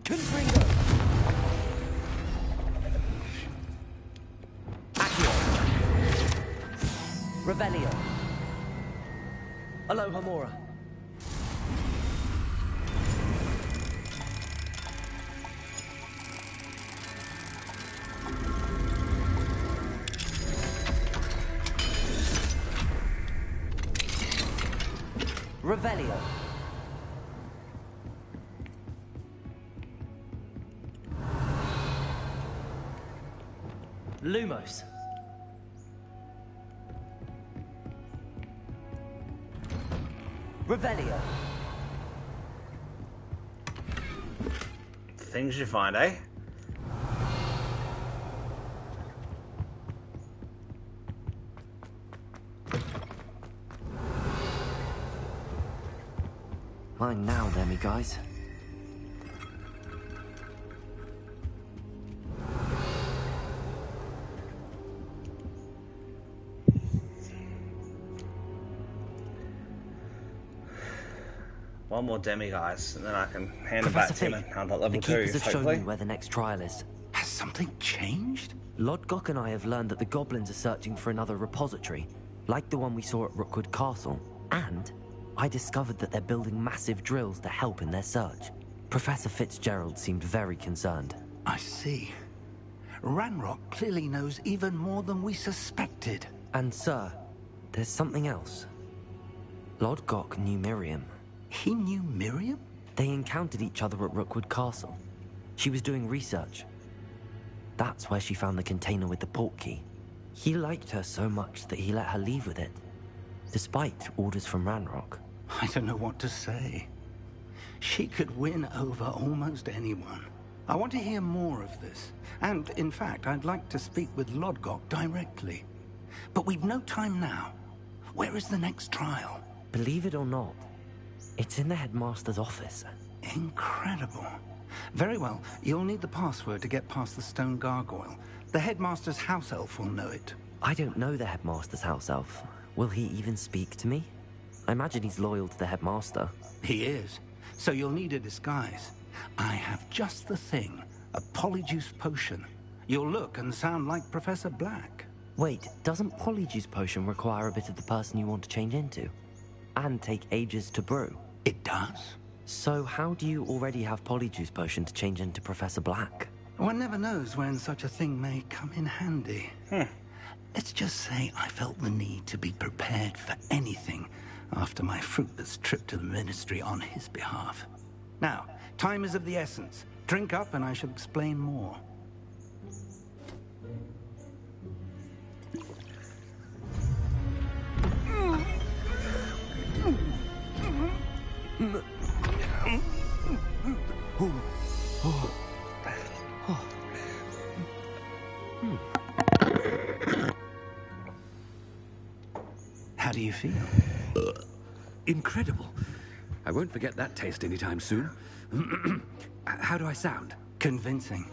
Confringo. Accio. Revelio. Aloha Mora. Revelio. Lumos. Revelio. Things you find, eh? Mine now, guys. One more demi-guys, and then I can hand it back to him and unlock level 2, keepers have shown hopefully. me where the next trial is. Has something changed? Lodgok and I have learned that the goblins are searching for another repository, like the one we saw at Rookwood Castle. And I discovered that they're building massive drills to help in their search. Professor Fitzgerald seemed very concerned. I see. Ranrock clearly knows even more than we suspected. And sir, there's something else. Lodgok knew Miriam. He knew Miriam? They encountered each other at Rookwood Castle. She was doing research. That's where she found the container with the port key. He liked her so much that he let her leave with it, despite orders from Ranrock. I don't know what to say. She could win over almost anyone. I want to hear more of this. And, in fact, I'd like to speak with Lodgok directly. But we've no time now. Where is the next trial? Believe it or not, it's in the headmaster's office. Incredible. Very well. You'll need the password to get past the stone gargoyle. The headmaster's house elf will know it. I don't know the headmaster's house elf. Will he even speak to me? I imagine he's loyal to the headmaster. He is. So you'll need a disguise. I have just the thing. A polyjuice potion. You'll look and sound like Professor Black. Wait, doesn't polyjuice potion require a bit of the person you want to change into? And take ages to brew? It does. So how do you already have polyjuice potion to change into Professor Black? One never knows when such a thing may come in handy. Let's just say I felt the need to be prepared for anything after my fruitless trip to the Ministry on his behalf. Now, time is of the essence. Drink up and I shall explain more. How do you feel? Incredible. I won't forget that taste anytime soon. How do I sound? Convincing.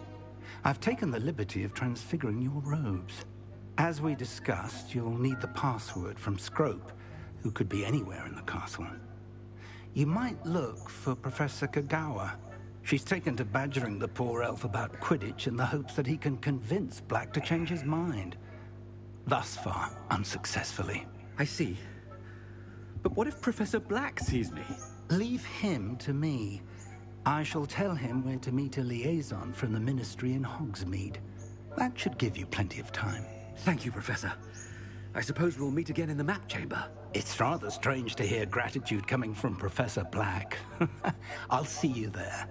I've taken the liberty of transfiguring your robes. As we discussed, you'll need the password from Scrope, who could be anywhere in the castle. You might look for Professor Kagawa. She's taken to badgering the poor elf about Quidditch in the hopes that he can convince Black to change his mind. Thus far, unsuccessfully. I see. But what if Professor Black sees me? Leave him to me. I shall tell him where to meet a liaison from the Ministry in Hogsmeade. That should give you plenty of time. Thank you, Professor. I suppose we'll meet again in the map chamber. It's rather strange to hear gratitude coming from Professor Black. I'll see you there.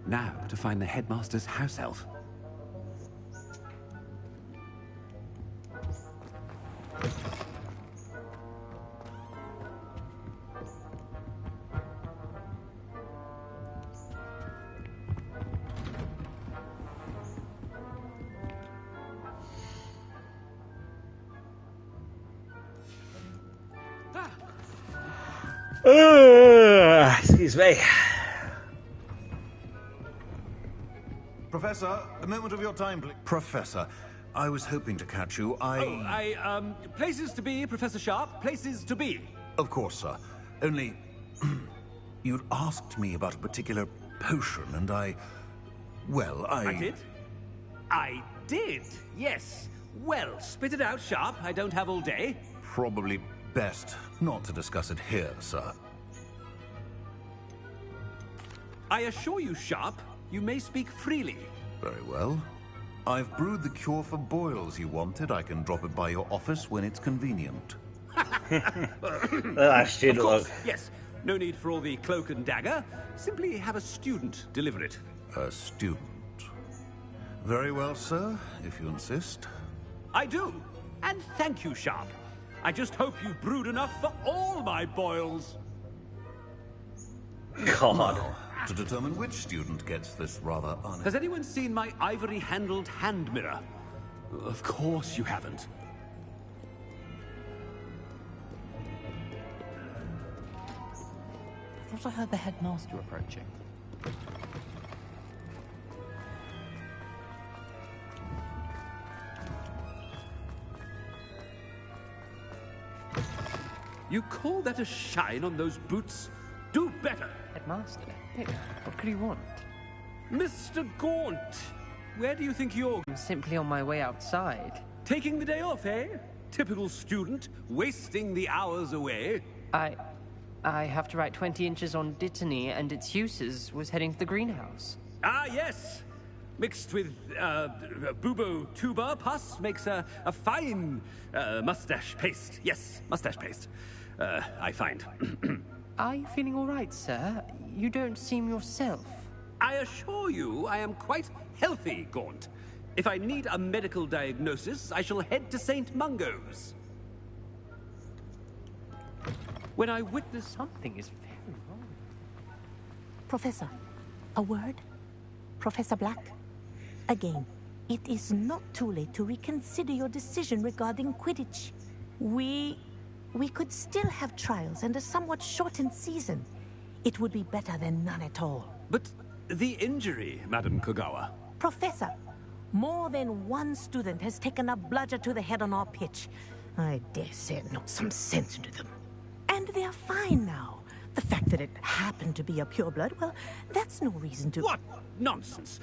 Now to find the headmaster's house elf. Excuse me. Professor, a moment of your time, please. Professor, I was hoping to catch you. Places to be, Professor Sharp. Places to be. Of course, sir. Only, you'd asked me about a particular potion, and I did? I did, yes. Well, spit it out, Sharp. I don't have all day. Probably best not to discuss it here, sir. I assure you, Sharp, you may speak freely. Very well. I've brewed the cure for boils you wanted. I can drop it by your office when it's convenient. Of course, yes. No need for all the cloak and dagger. Simply have a student deliver it. A student. Very well, sir, if you insist. I do. And thank you, Sharp. I just hope you've brewed enough for all my boils. God. Now, to determine which student gets this rather Has anyone seen my ivory-handled hand mirror? Of course you haven't. I thought I heard the headmaster approaching. You call that a shine on those boots? better. Headmaster, what could you want? Mr. Gaunt, where do you think you're... I'm simply on my way outside. Taking the day off, eh? Typical student, wasting the hours away. I have to write 20 inches on Dittany and its uses was heading to the greenhouse. Ah, yes. Mixed with bubo tuber pus makes a fine mustache paste. Yes, mustache paste. I find. Are you feeling all right, sir? You don't seem yourself. I assure you I am quite healthy, Gaunt. If I need a medical diagnosis, I shall head to St. Mungo's. When I witness... Something is very wrong. Professor, a word? Professor Black? Again, it is not too late to reconsider your decision regarding Quidditch. We could still have trials and a somewhat shortened season. It would be better than none at all. But the injury, Madam Kogawa. Professor, more than one student has taken a bludger to the head on our pitch. I dare say it knocked some sense into them. And they're fine now. The fact that it happened to be a pureblood, well, that's no reason to... What nonsense!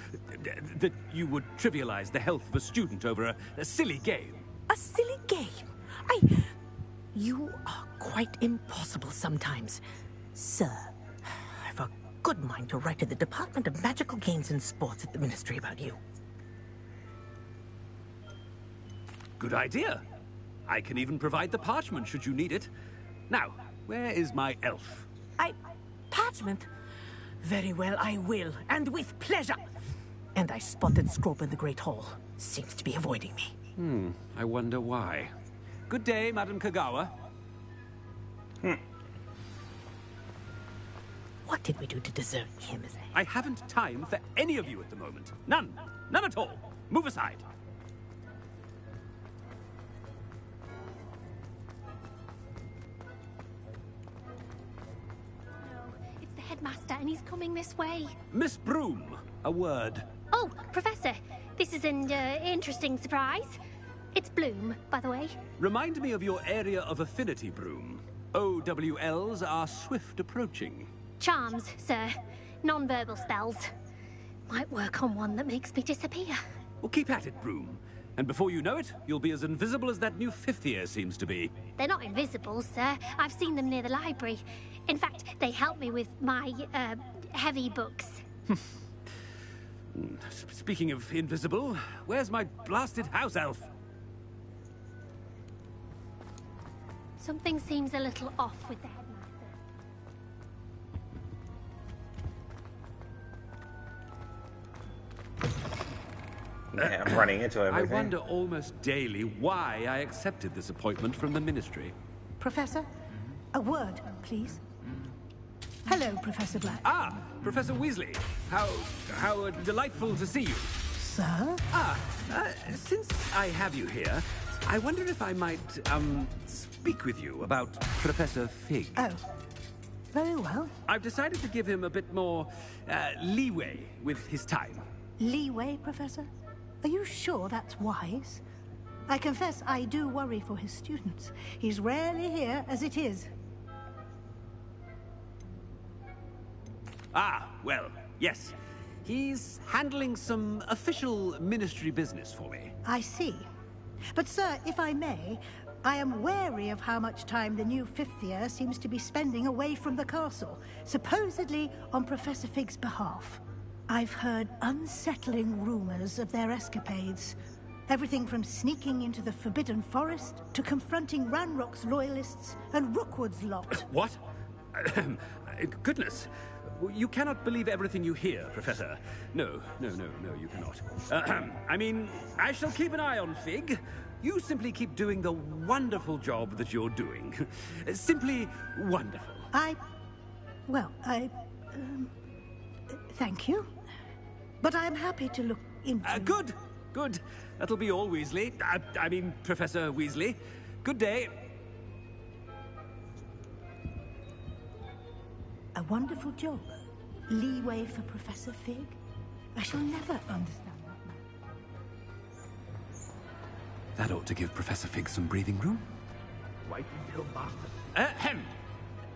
That you would trivialize the health of a student over a silly game. A silly game? You are quite impossible sometimes. Sir, I've a good mind to write to the Department of Magical Games and Sports at the Ministry about you. Good idea. I can even provide the parchment should you need it. Now, where is my elf? Parchment? Very well, I will, and with pleasure. And I spotted Scrope in the Great Hall. Seems to be avoiding me. I wonder why. Good day, Madam Kogawa. What did we do to deserve him as a... I haven't time for any of you at the moment. None. None at all. Move aside. It's the headmaster, and he's coming this way. Miss Broom, a word. Oh, Professor, this is an interesting surprise. It's Bloom, by the way. Remind me of your area of affinity, Broom. OWLs are swift approaching. Charms, sir. Non-verbal spells. Might work on one that makes me disappear. Well, keep at it, Broom. And before you know it, you'll be as invisible as that new fifth year seems to be. They're not invisible, sir. I've seen them near the library. In fact, they help me with my, heavy books. Speaking of invisible, where's my blasted house elf? Something seems a little off with the headmaster. Yeah, I'm running into everything. I wonder almost daily why I accepted this appointment from the Ministry. Professor, a word, please. Hello, Professor Black. Ah, Professor Weasley. How delightful to see you. Sir? Since I have you here, I wonder if I might, speak with you about Professor Fig. Oh, very well. I've decided to give him a bit more, leeway with his time. Leeway, Professor? Are you sure that's wise? I confess I do worry for his students. He's rarely here as it is. Ah, well, yes. He's handling some official ministry business for me. I see. But, sir, if I may, I am wary of how much time the new fifth year seems to be spending away from the castle, supposedly on Professor Fig's behalf. I've heard unsettling rumors of their escapades. Everything from sneaking into the Forbidden Forest to confronting Ranrock's loyalists and Rookwood's lot. What? Goodness. You cannot believe everything you hear, Professor. No, you cannot. I mean, I shall keep an eye on Fig. You simply keep doing the wonderful job that you're doing. Simply wonderful. Thank you. But I'm happy to look into... Good. That'll be all, Weasley. I mean, Professor Weasley. Good day. A wonderful job. Leeway for Professor Fig? I shall never understand that. That ought to give Professor Fig some breathing room. Wait until Master...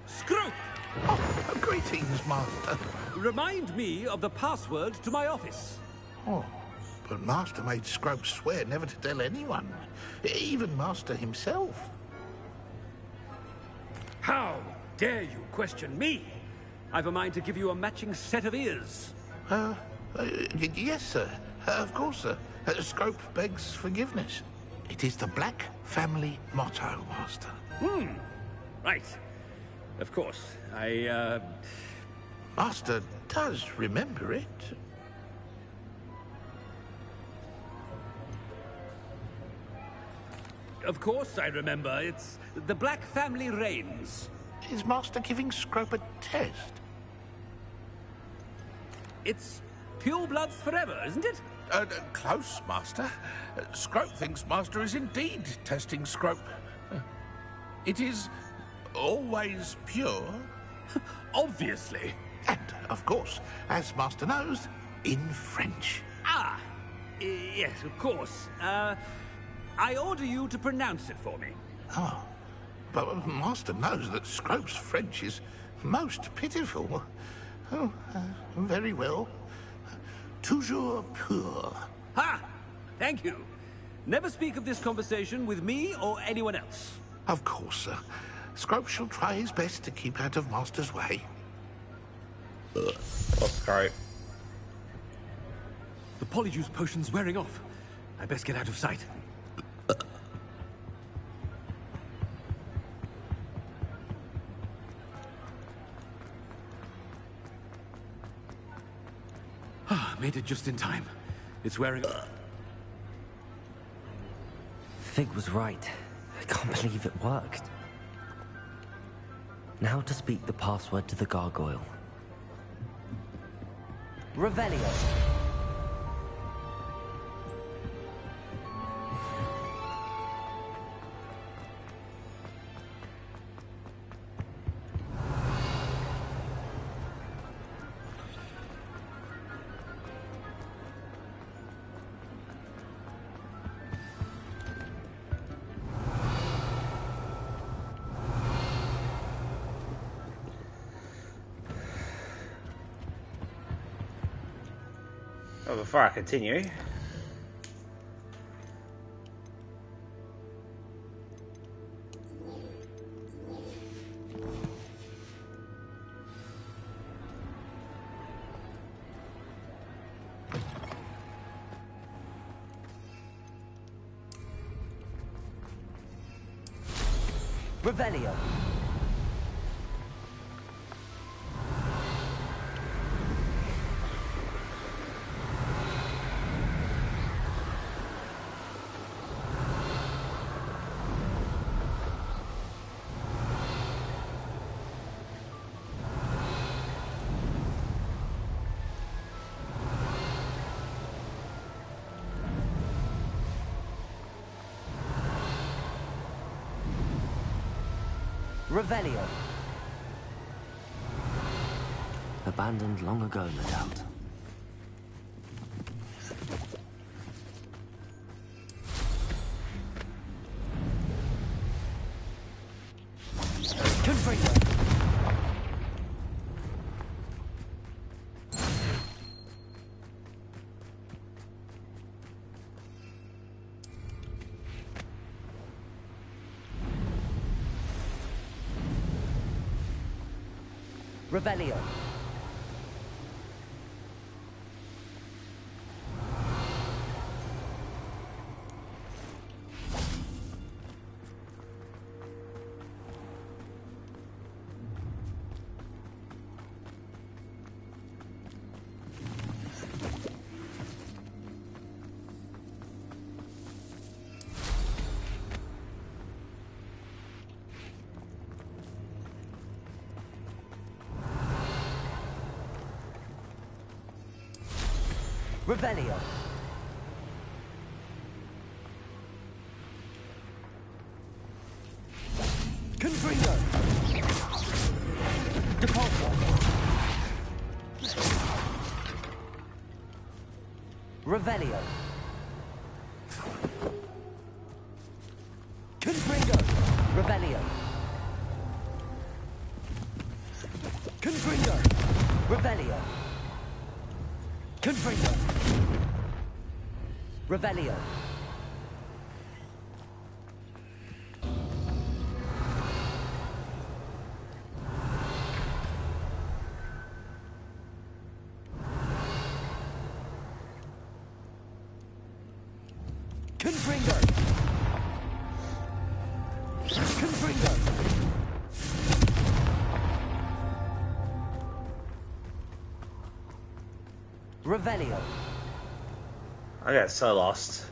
Screw! Oh, Greetings, Master. Remind me of the password to my office. Oh, but Master made Scrope swear never to tell anyone, even Master himself. How dare you question me? I've a mind to give you a matching set of ears. Yes, sir. Of course, sir. Scrope begs forgiveness. It is the Black family motto, Master. Right. Of course. Master does remember it. Of course I remember. It's the Black family reigns. Is Master giving Scrope a test? It's pure bloods forever, isn't it? Close, Master. Scrope thinks Master is indeed testing Scrope. It is always pure. Obviously. And, of course, as Master knows, in French. Ah! Yes, of course. I order you to pronounce it for me. Oh, but Master knows that Scrope's French is most pitiful. Oh, very well. Toujours pur. Ha! Thank you. Never speak of this conversation with me or anyone else. Of course, sir. Scrope shall try his best to keep out of Master's way. Scrope. The polyjuice potion's wearing off. I best get out of sight. Made it just in time. It's wearing off. Fig was right. I can't believe it worked. Now to speak the password to the gargoyle. Revelio. Well, before I continue, Revelio. Revelio. Abandoned long ago, no doubt. Confringo. Revelio. Revelio. Confringo. Depulso. Revelio. Confringo. Revelio. Confringo! Revelio! Confringo! Revelio! Confringo! Confringo! Revelio! I get so lost.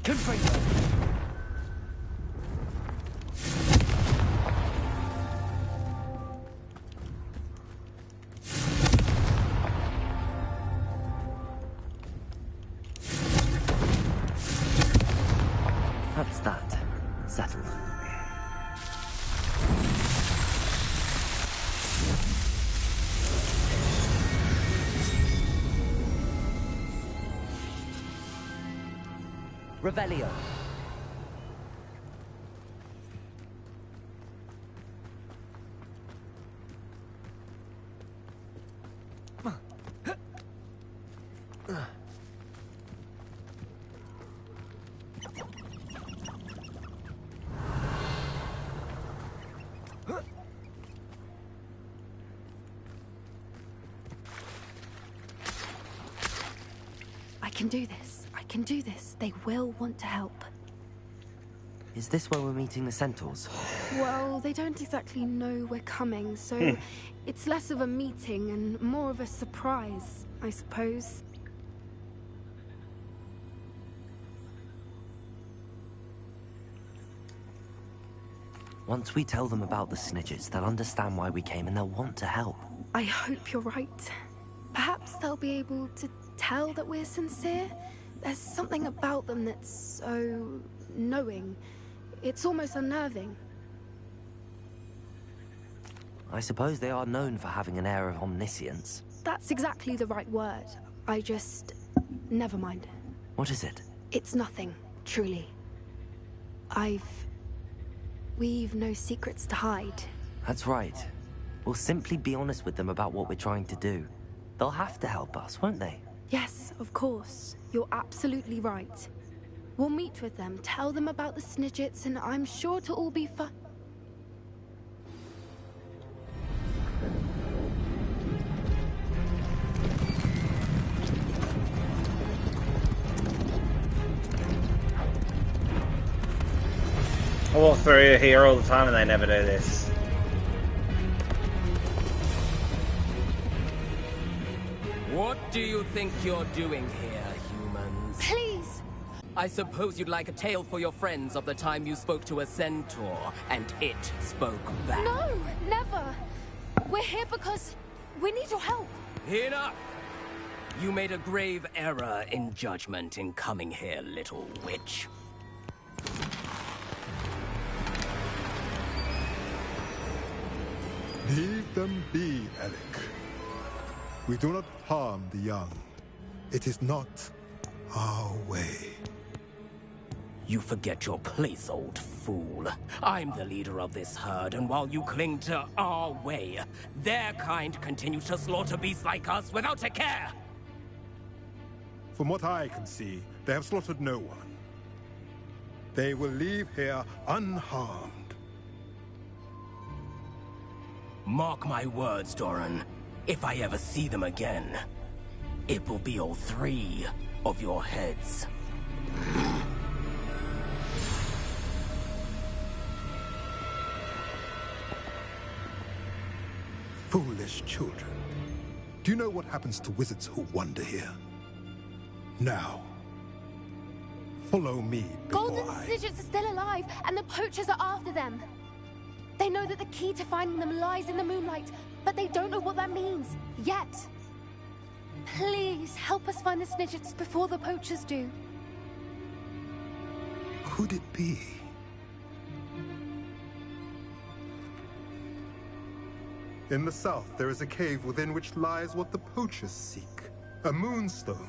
Confringo! That's that. Settled. Revelio. I can do this. I can do this. They will want to help. Is this where we're meeting the centaurs? Well, they don't exactly know we're coming, so it's less of a meeting and more of a surprise, I suppose. Once we tell them about the snidgets, they'll understand why we came and they'll want to help. I hope you're right. Perhaps they'll be able to tell that we're sincere. There's something about them that's so knowing. It's almost unnerving. I suppose they are known for having an air of omniscience. That's exactly the right word. I just... never mind. What is it? It's nothing, truly. We've no secrets to hide. That's right. We'll simply be honest with them about what we're trying to do. They'll have to help us, won't they? Yes, of course. You're absolutely right. We'll meet with them, tell them about the snidgets, and I'm sure it'll all be fun. I walk through here all the time and they never do this. What do you think you're doing here, humans? Please! I suppose you'd like a tale for your friends of the time you spoke to a centaur, and it spoke back. No, never! We're here because we need your help. Enough! You made a grave error in judgment in coming here, little witch. Leave them be, Alec. We do not harm the young. It is not our way. You forget your place, old fool. I'm the leader of this herd, and while you cling to our way, their kind continue to slaughter beasts like us without a care! From what I can see, they have slaughtered no one. They will leave here unharmed. Mark my words, Doran. If I ever see them again, it will be all three of your heads. Foolish children. Do you know what happens to wizards who wander here? Now, follow me before Golden Snidgets are still alive, and the poachers are after them. They know that the key to finding them lies in the moonlight, but they don't know what that means, yet. Please, help us find the Snidgets before the poachers do. Could it be? In the south, there is a cave within which lies what the poachers seek. A moonstone.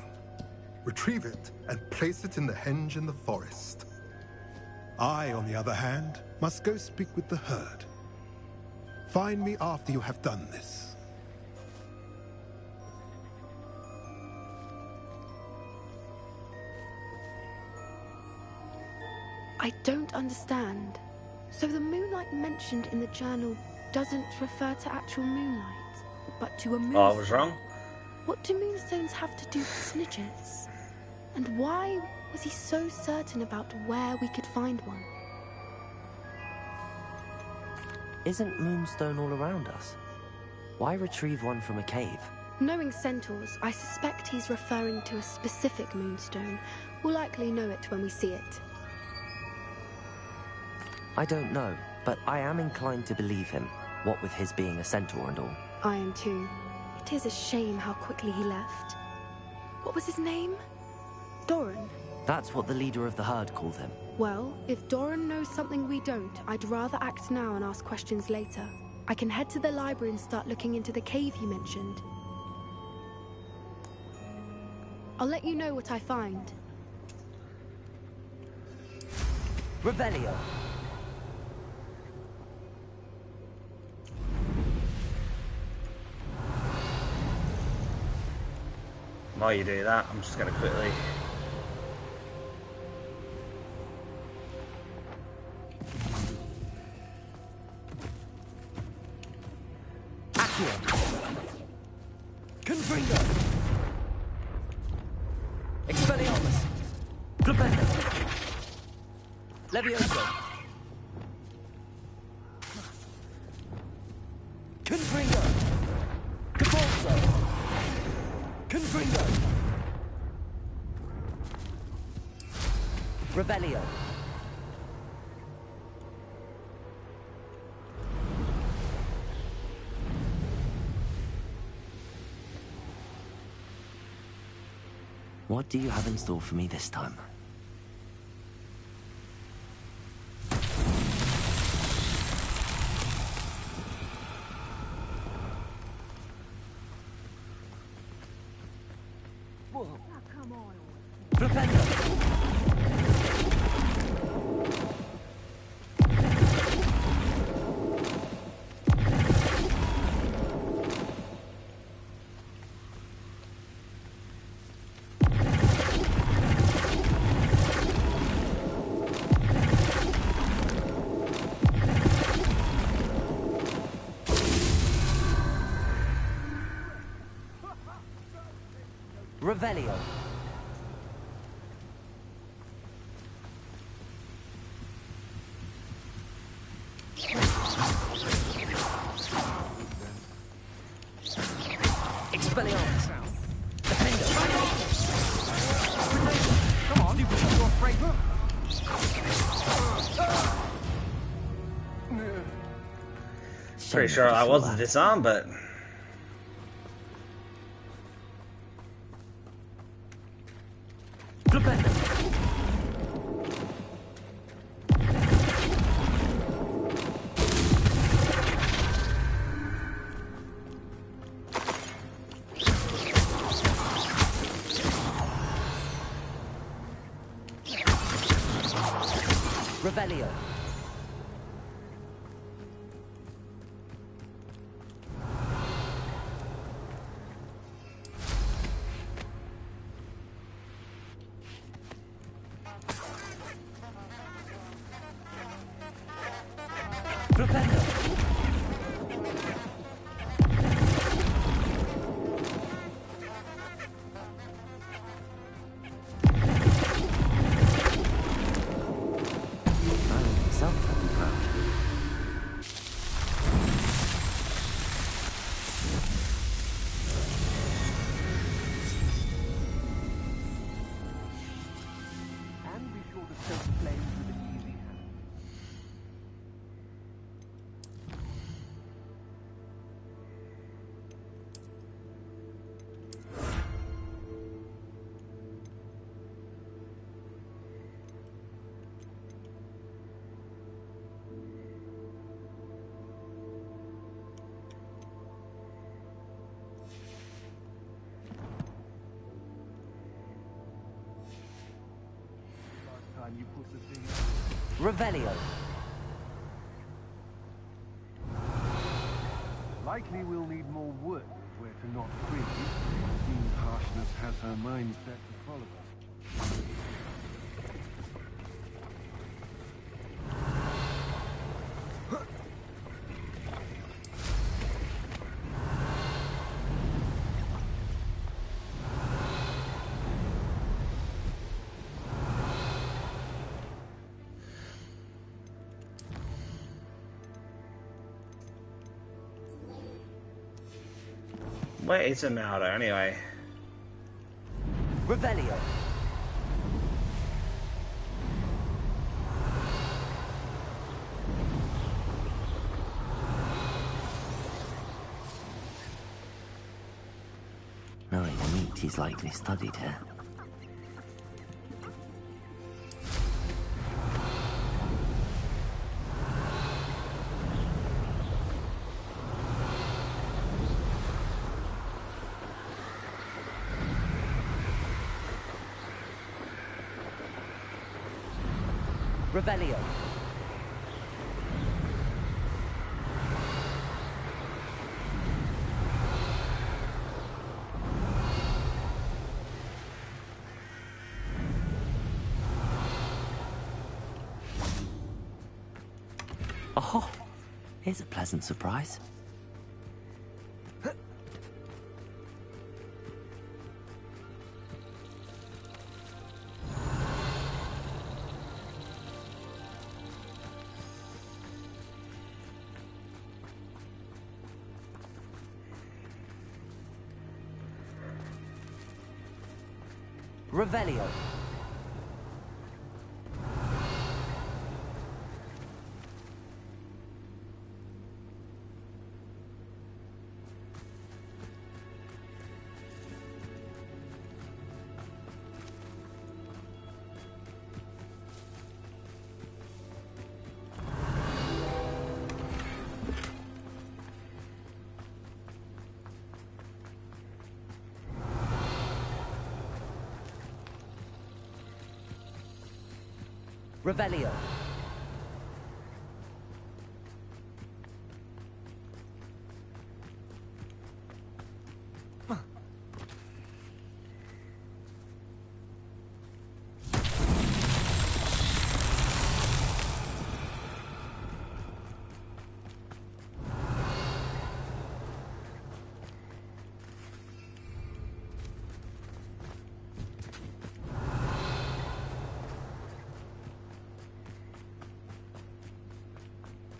Retrieve it and place it in the henge in the forest. I, on the other hand, must go speak with the herd. Find me after you have done this. I don't understand. So the moonlight mentioned in the journal doesn't refer to actual moonlight, but to a moonstone. Oh, I was wrong. What do moonstones have to do with snitches? And why was he so certain about where we could find one? Isn't moonstone all around us? Why retrieve one from a cave? Knowing centaurs, I suspect he's referring to a specific moonstone. We'll likely know it when we see it. I don't know, but I am inclined to believe him, what with his being a centaur and all. I am too. It is a shame how quickly he left. What was his name? Doran? That's what the leader of the herd called him. Well, if Doran knows something we don't, I'd rather act now and ask questions later. I can head to the library and start looking into the cave you mentioned. I'll let you know what I find. Revelio. While you do that, I'm just going to quickly... Confringo! Expelliarmus! Flipendo! Levioso! Confringo! Cabalso! Confringo! Revelio! What do you have in store for me this time? Whoa. Oh, come on. Flipendo! Revelio. Expelliarmus. Defendo. Come on, you're afraid. Pretty sure I wasn't disarmed, but... Revelio. Flipendo. You put the thing Revelio. Likely we'll need more wood if we're to not freeze. Seems harshness has her mind set to follow us. Where is Imelda anyway? Revelio. Knowing the meat, he's likely studied here. Revelio. Oh, here's a pleasant surprise. Revelio. Revelio.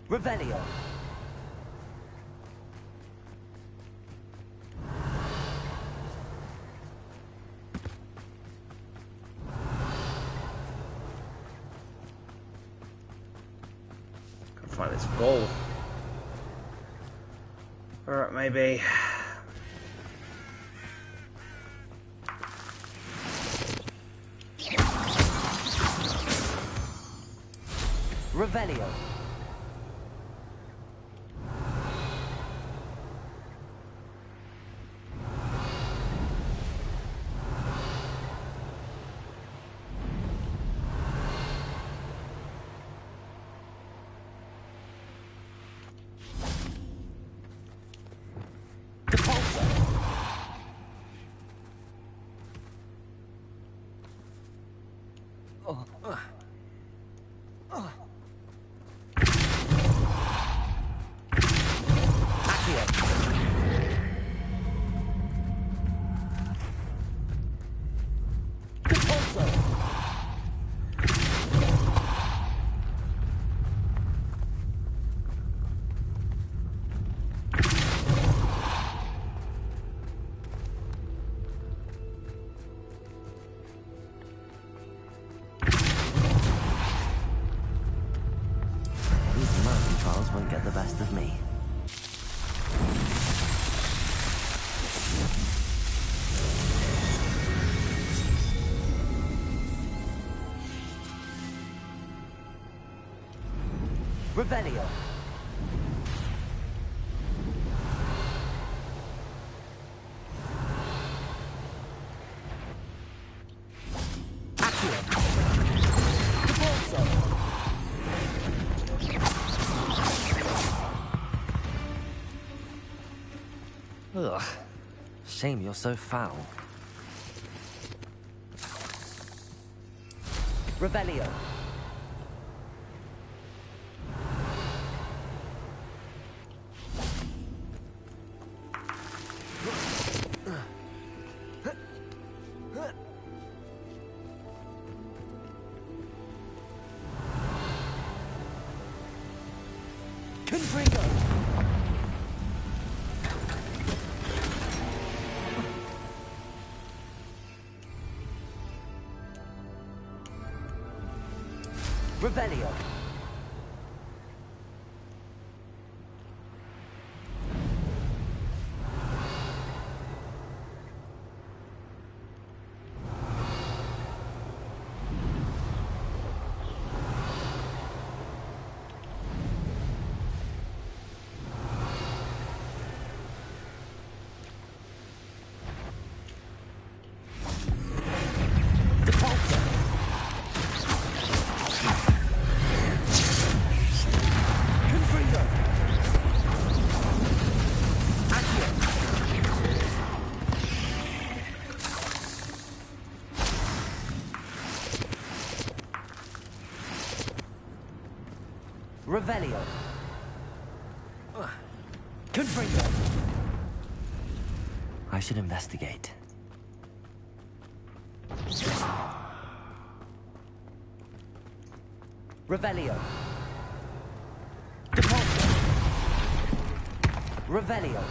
Revelio. Can't find this ball. Alright, maybe. Revelio. Won't get the best of me. Revelio. Ugh. Shame you're so foul. Revelio. Revelio. Revelio. Confringo. I should investigate. Revelio. Depulso. Revelio.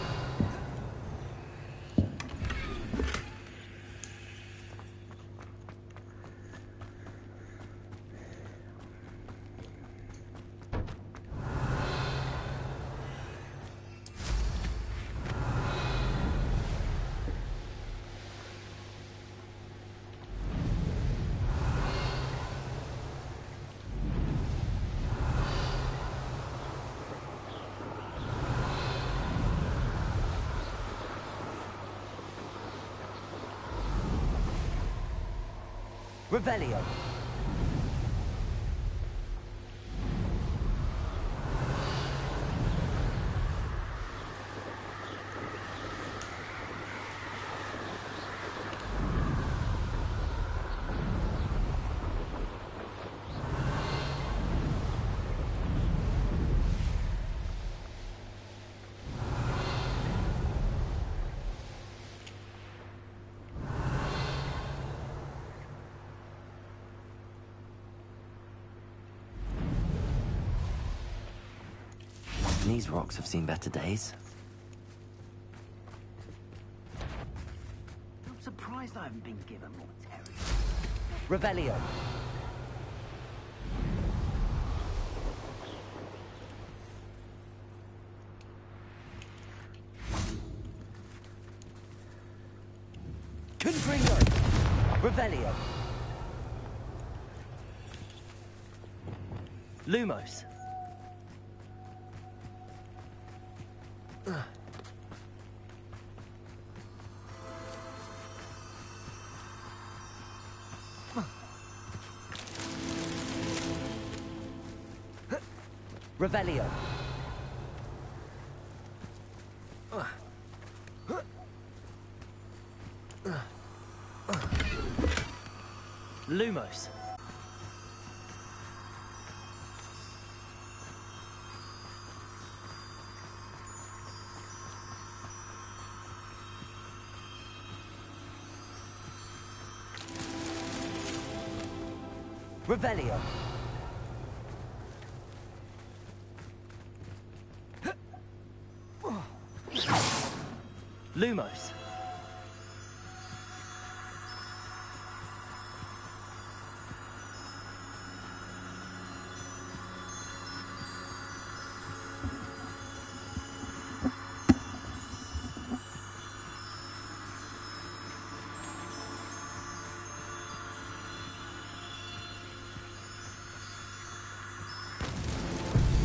Revelio. These rocks have seen better days. I'm surprised I haven't been given more territory. Revelio. Confringo. Revelio. Lumos. Revelio. Lumos. Revelio. Lumos.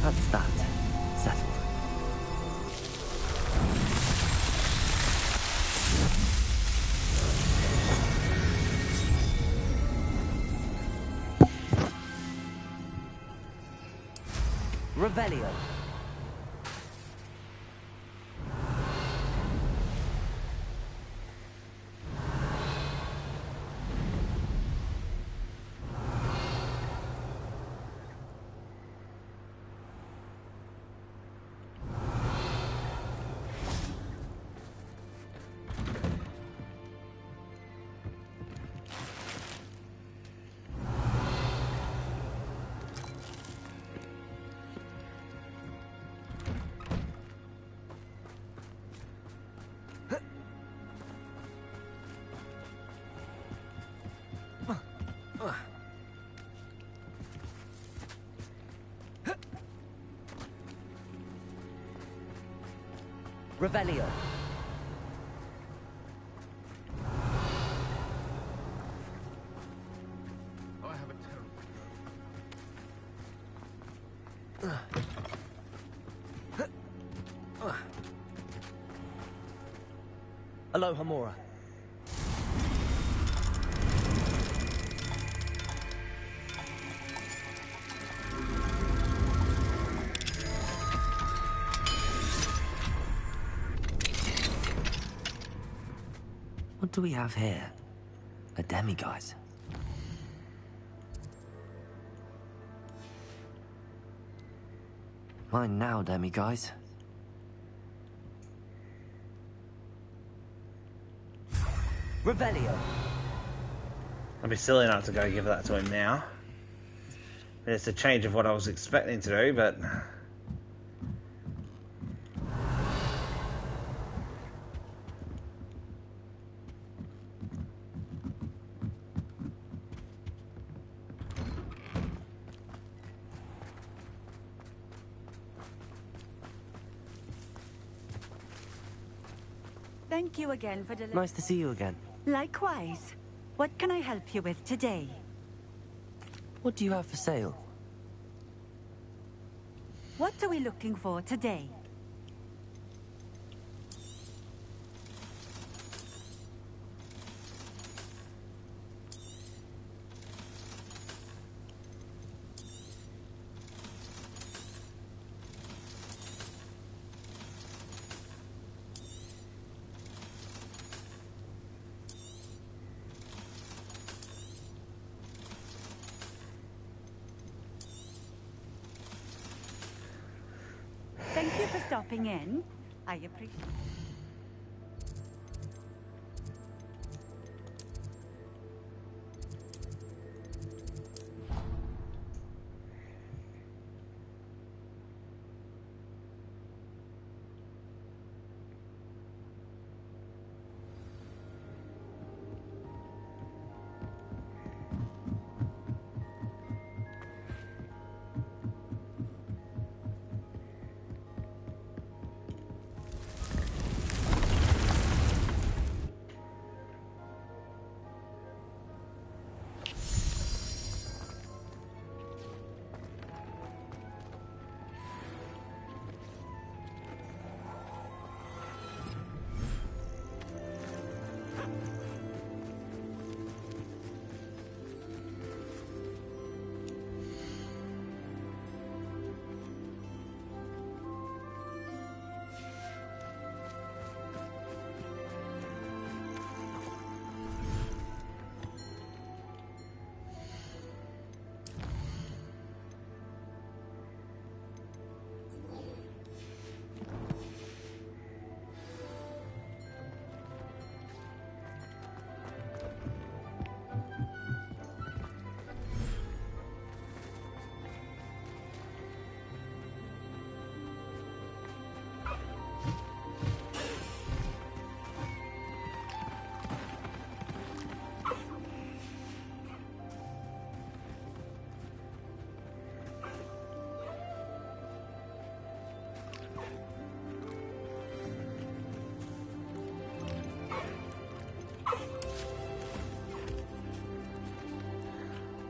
That's that. Settled. Revelio. Revelio. I have a terrible Aloha Mora. What do we have here? A demiguise. Mine now, demiguise. Revelio. I'd be silly not to go give that to him now. It's a change of what I was expecting to do, but... Thank you again for delivering. Nice to see you again. Likewise. What can I help you with today? What do you have for sale? What are we looking for today? Thank you for stopping in. I appreciate it.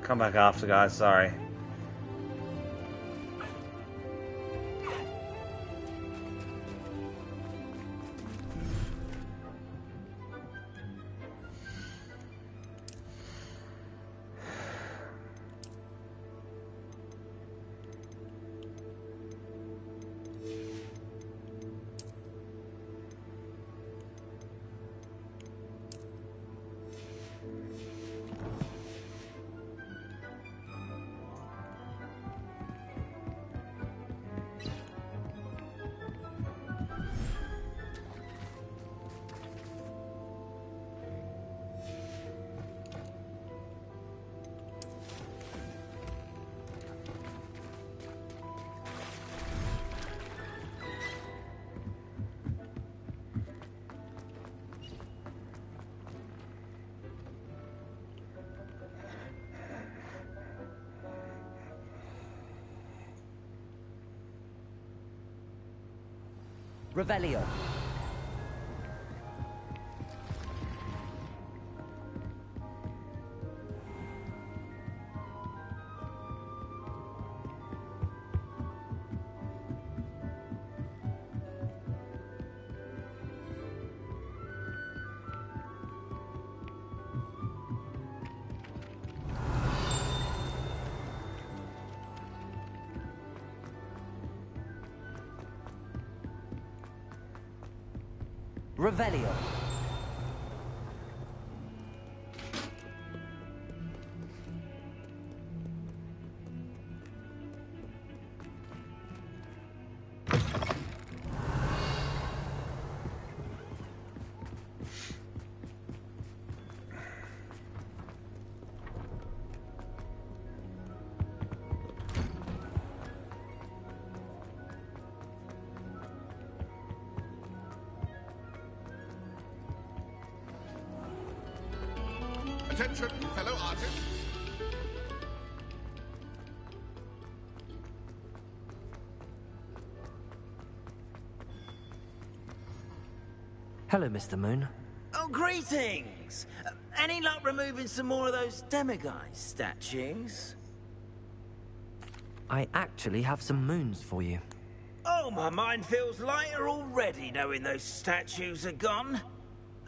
Come back after, guys, sorry. Revelio. Revelio. Attention, fellow artists. Hello, Mr. Moon. Oh, greetings! Any luck removing some more of those demiguise statues? I actually have some moons for you. Oh, my mind feels lighter already knowing those statues are gone.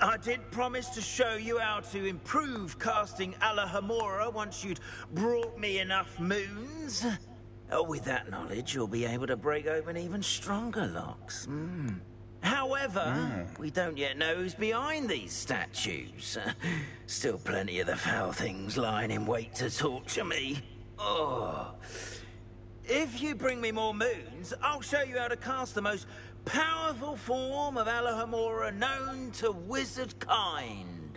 I did promise to show you how to improve casting Alohomora once you'd brought me enough moons. Oh, with that knowledge, you'll be able to break open even stronger locks. However, we don't yet know who's behind these statues. Still plenty of the foul things lying in wait to torture me. Oh. If you bring me more moons, I'll show you how to cast the most powerful form of Alohomora known to wizard kind.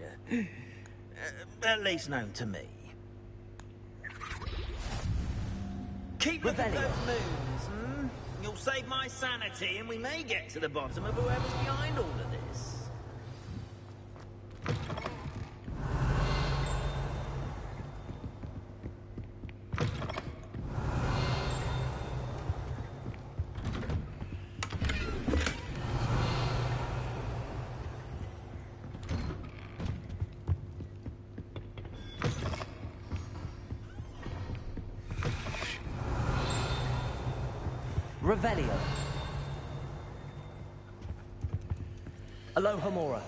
At least known to me. Keep looking at those moons, You'll save my sanity, and we may get to the bottom of whoever's behind all of this. Revelio. Alohomora.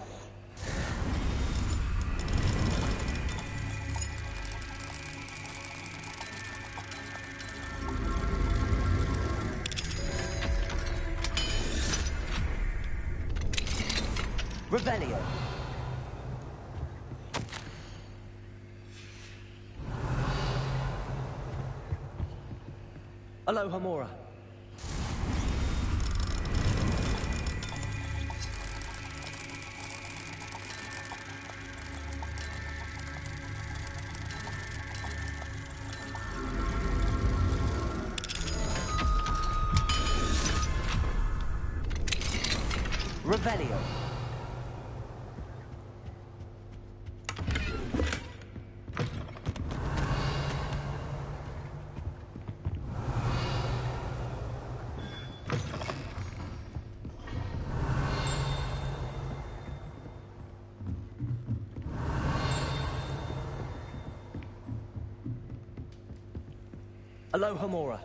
Revelio. Alohomora. Revelio. Alohomora.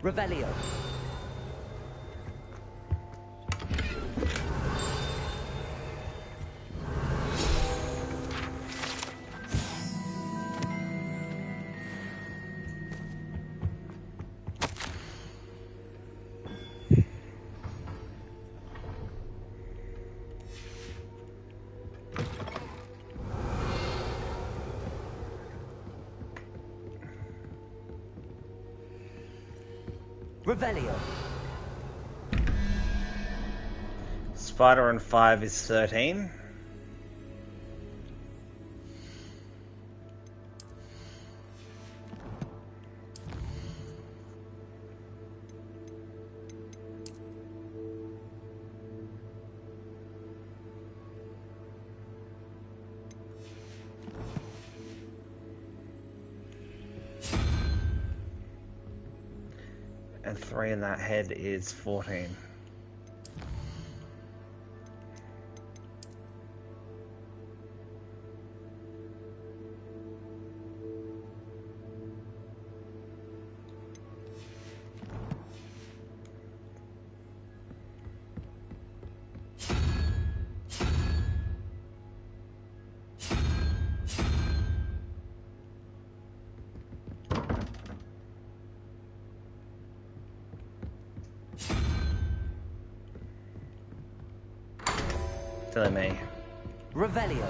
Revelio. Revelio. Spider on 5 is 13. And 3 in that head is 14. Silly me. Revelio.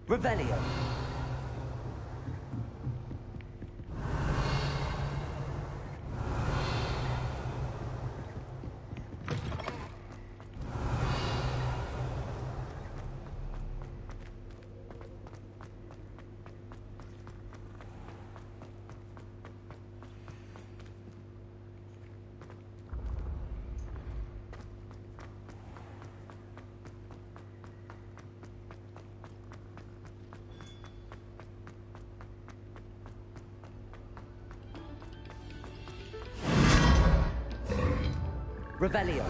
Revelio. Revelio.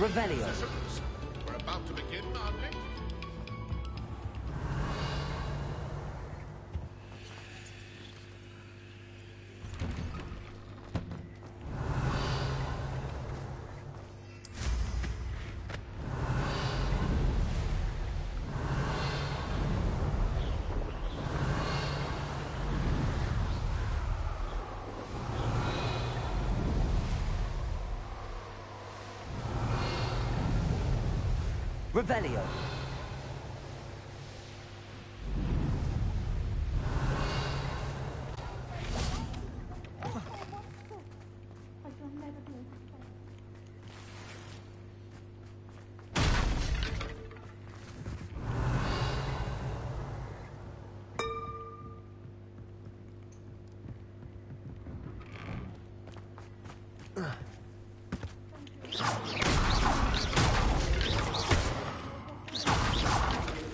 Revelio. We're about to begin, aren't we? Revelio.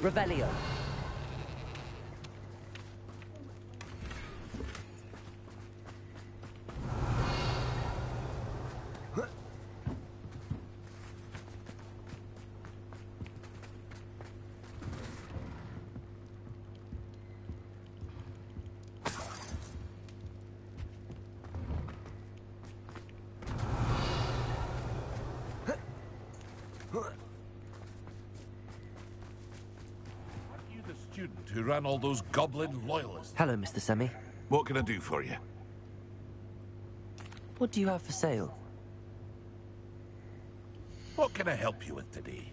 Revelio. Student who ran all those goblin loyalists. Hello, Mr. Semi. What can I do for you? What do you have for sale? What can I help you with today?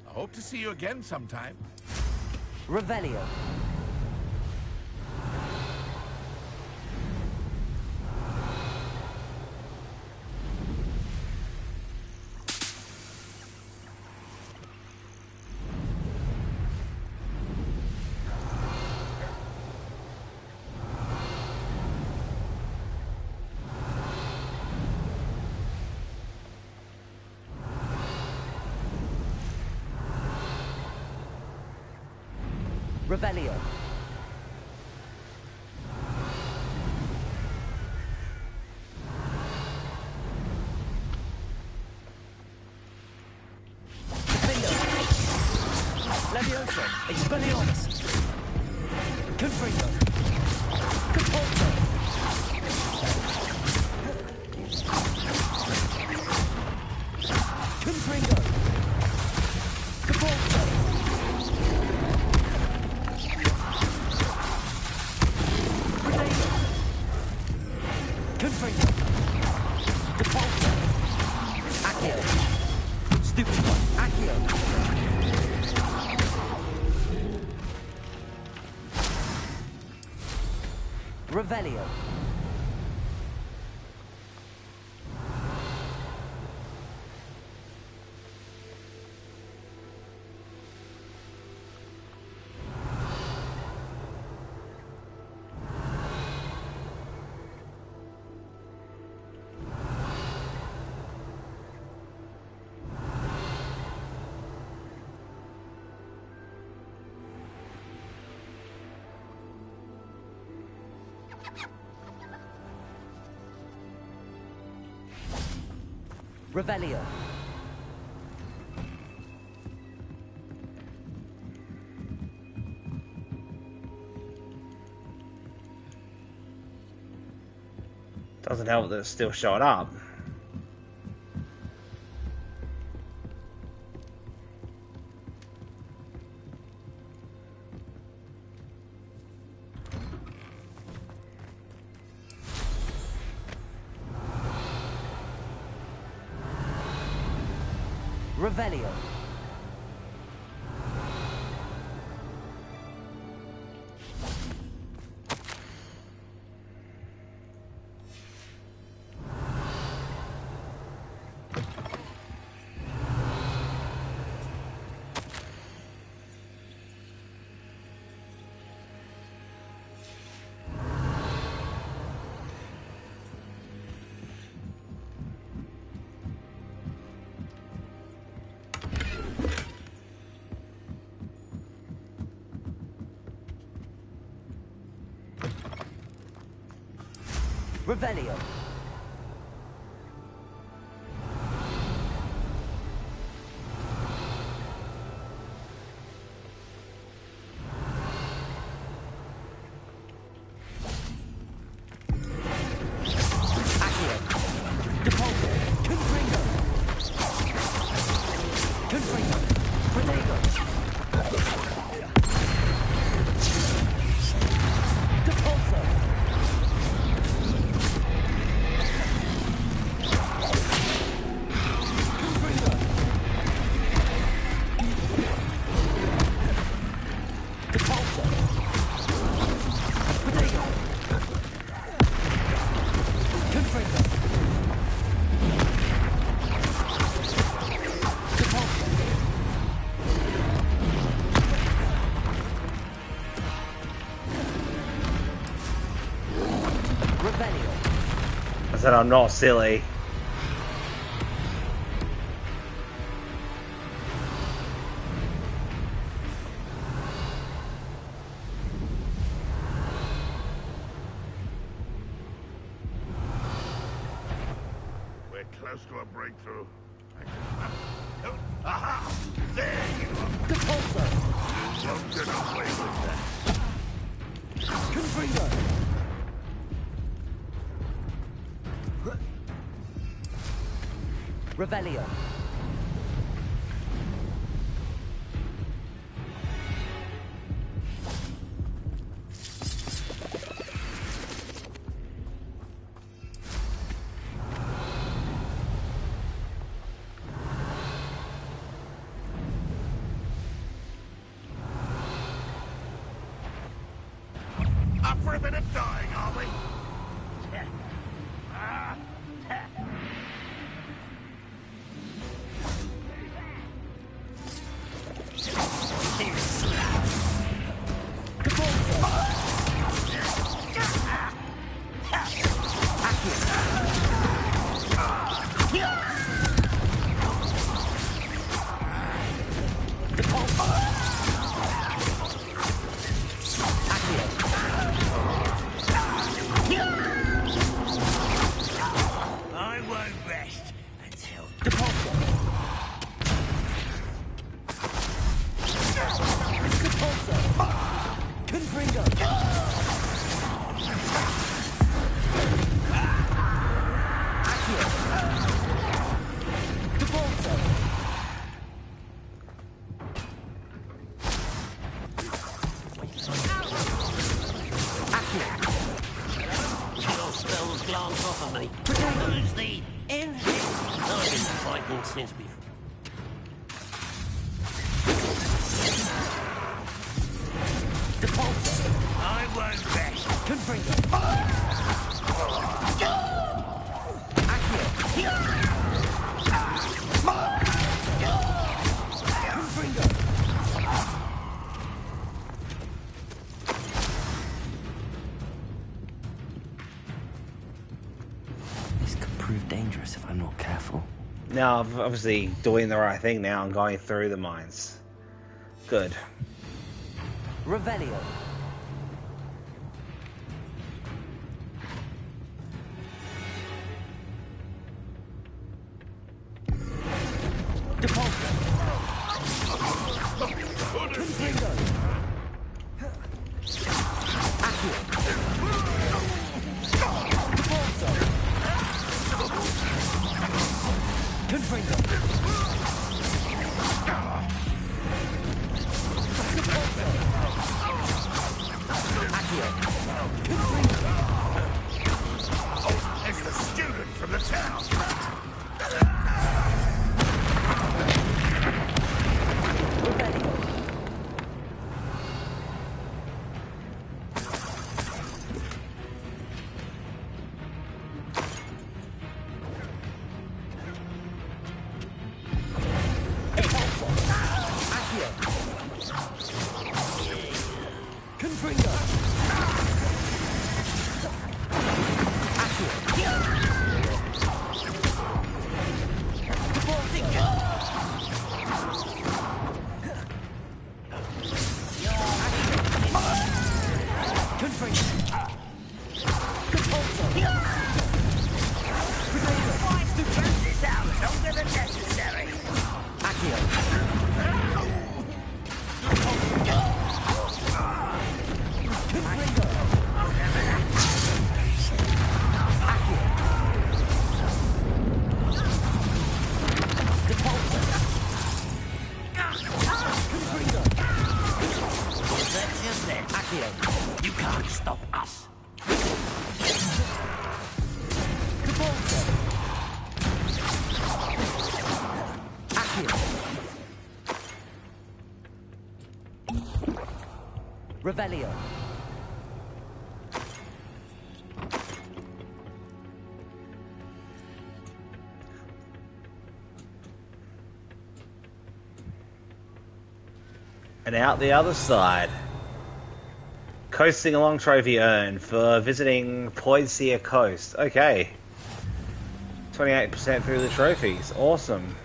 Hope to see you again sometime. Revelio. Revelio. Levioso, Expelliarmus, Confringo, Compulso, Confringo, Compulso, Predego, Confringo, Compulso, Accio, Stupid one, Accio. Revelio. Revelio. Doesn't help that it's still showing up. Revelio. Revelio. Accio. Depulso. Confringo. Confringo. Predego. Depulso. I said I'm not silly. We're close to a breakthrough. Aha! There you are! Depulso! Don't get away with that. Confringo! Revelio. Up for a bit of dying, are we? best until... Your spells glance off of me. Who's the enemy? I've been fighting since before. I won't rest. This could prove dangerous if I'm not careful. Now, I'm obviously doing the right thing now and going through the mines. Good. Revelio. It's the student from the town. You can't stop us. Revelio. And out the other side. Coasting along trophy earned for visiting Poidsear Coast. Okay. 28% through the trophies. Awesome.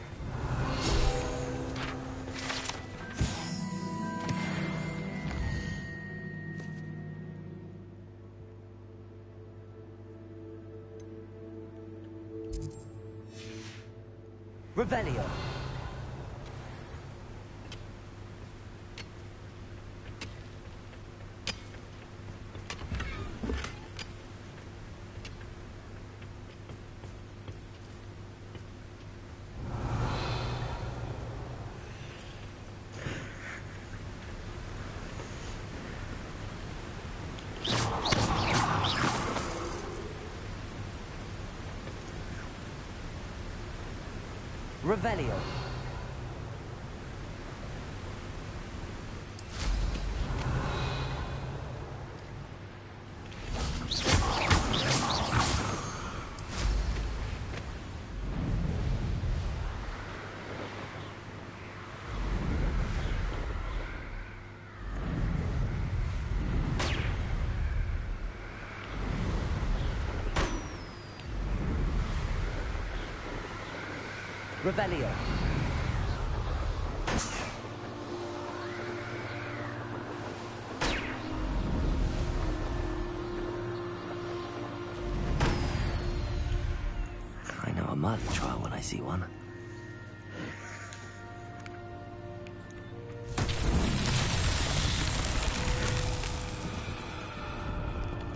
Revelio. Revelio. Revelio. I know a month. trial when I see one.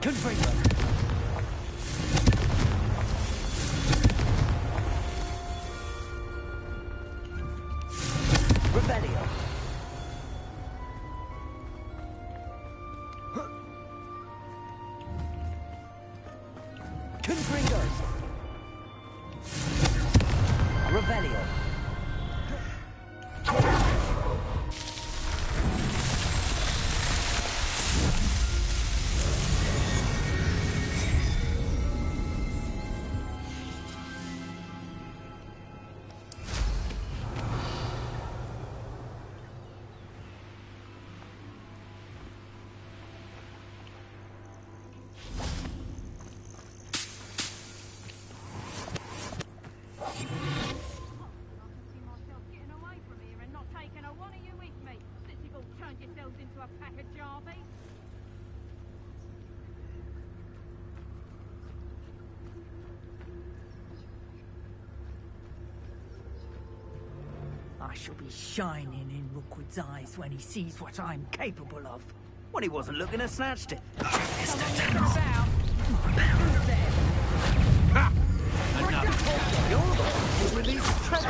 Confringo. Rebellion. Confringo. Revelio. I shall be shining in Rookwood's eyes when he sees what I'm capable of. Well, he wasn't looking to snatched it. Release treasure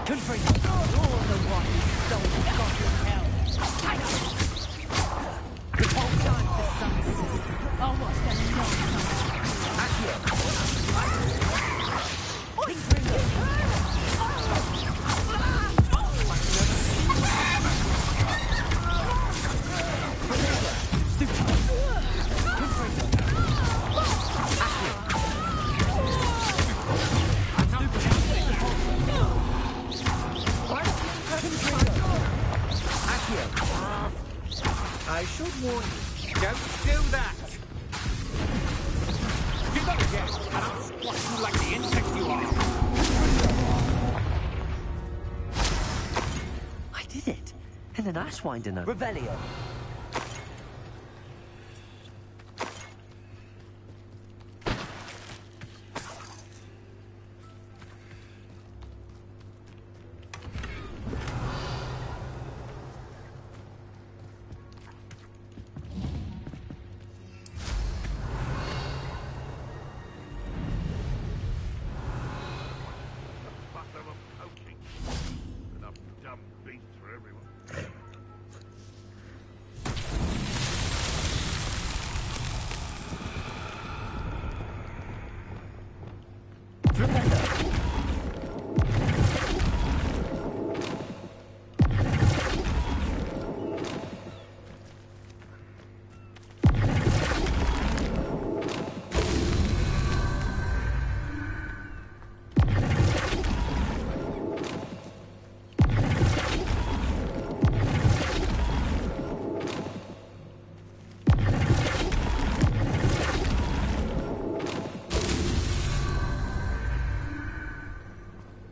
Confringo. You're the one who stole the goblin hell. The whole time for sunset. Oh, what's that I should warn you, don't do that! Give that again, and I'll squash you like the insect you are! I did it! And an Ashwinder. Revelio.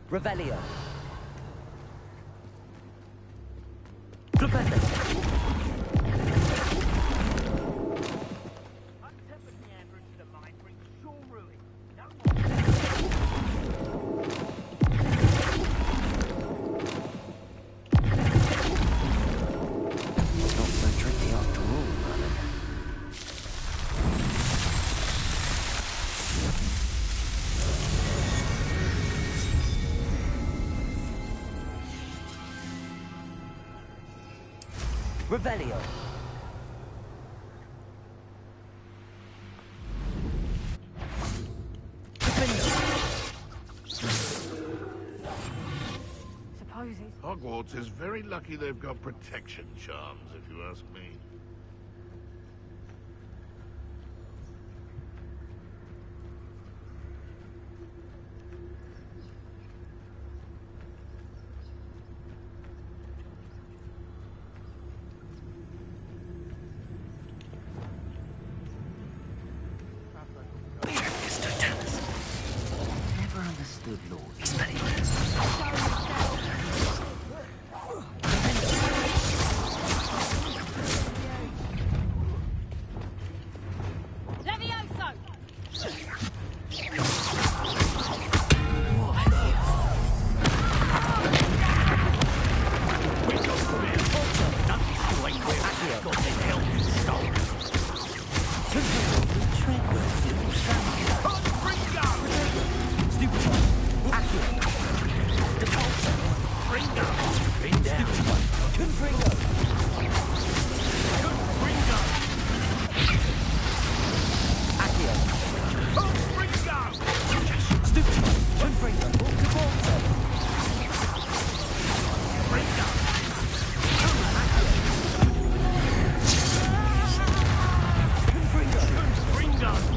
Revelio. Flipendo. Not so tricky after all, Merlin. Revelio. Hogwarts is very lucky they've got protection charms, if you ask me. Never understood Lord experiments. Stupid one. Accurate. Default. Bring down. Bring down. Stupid one. Confringo. Confringo. Accurate. Confringo. Stupid one. Confringo. Default. Bring down. Confringo. Confringo.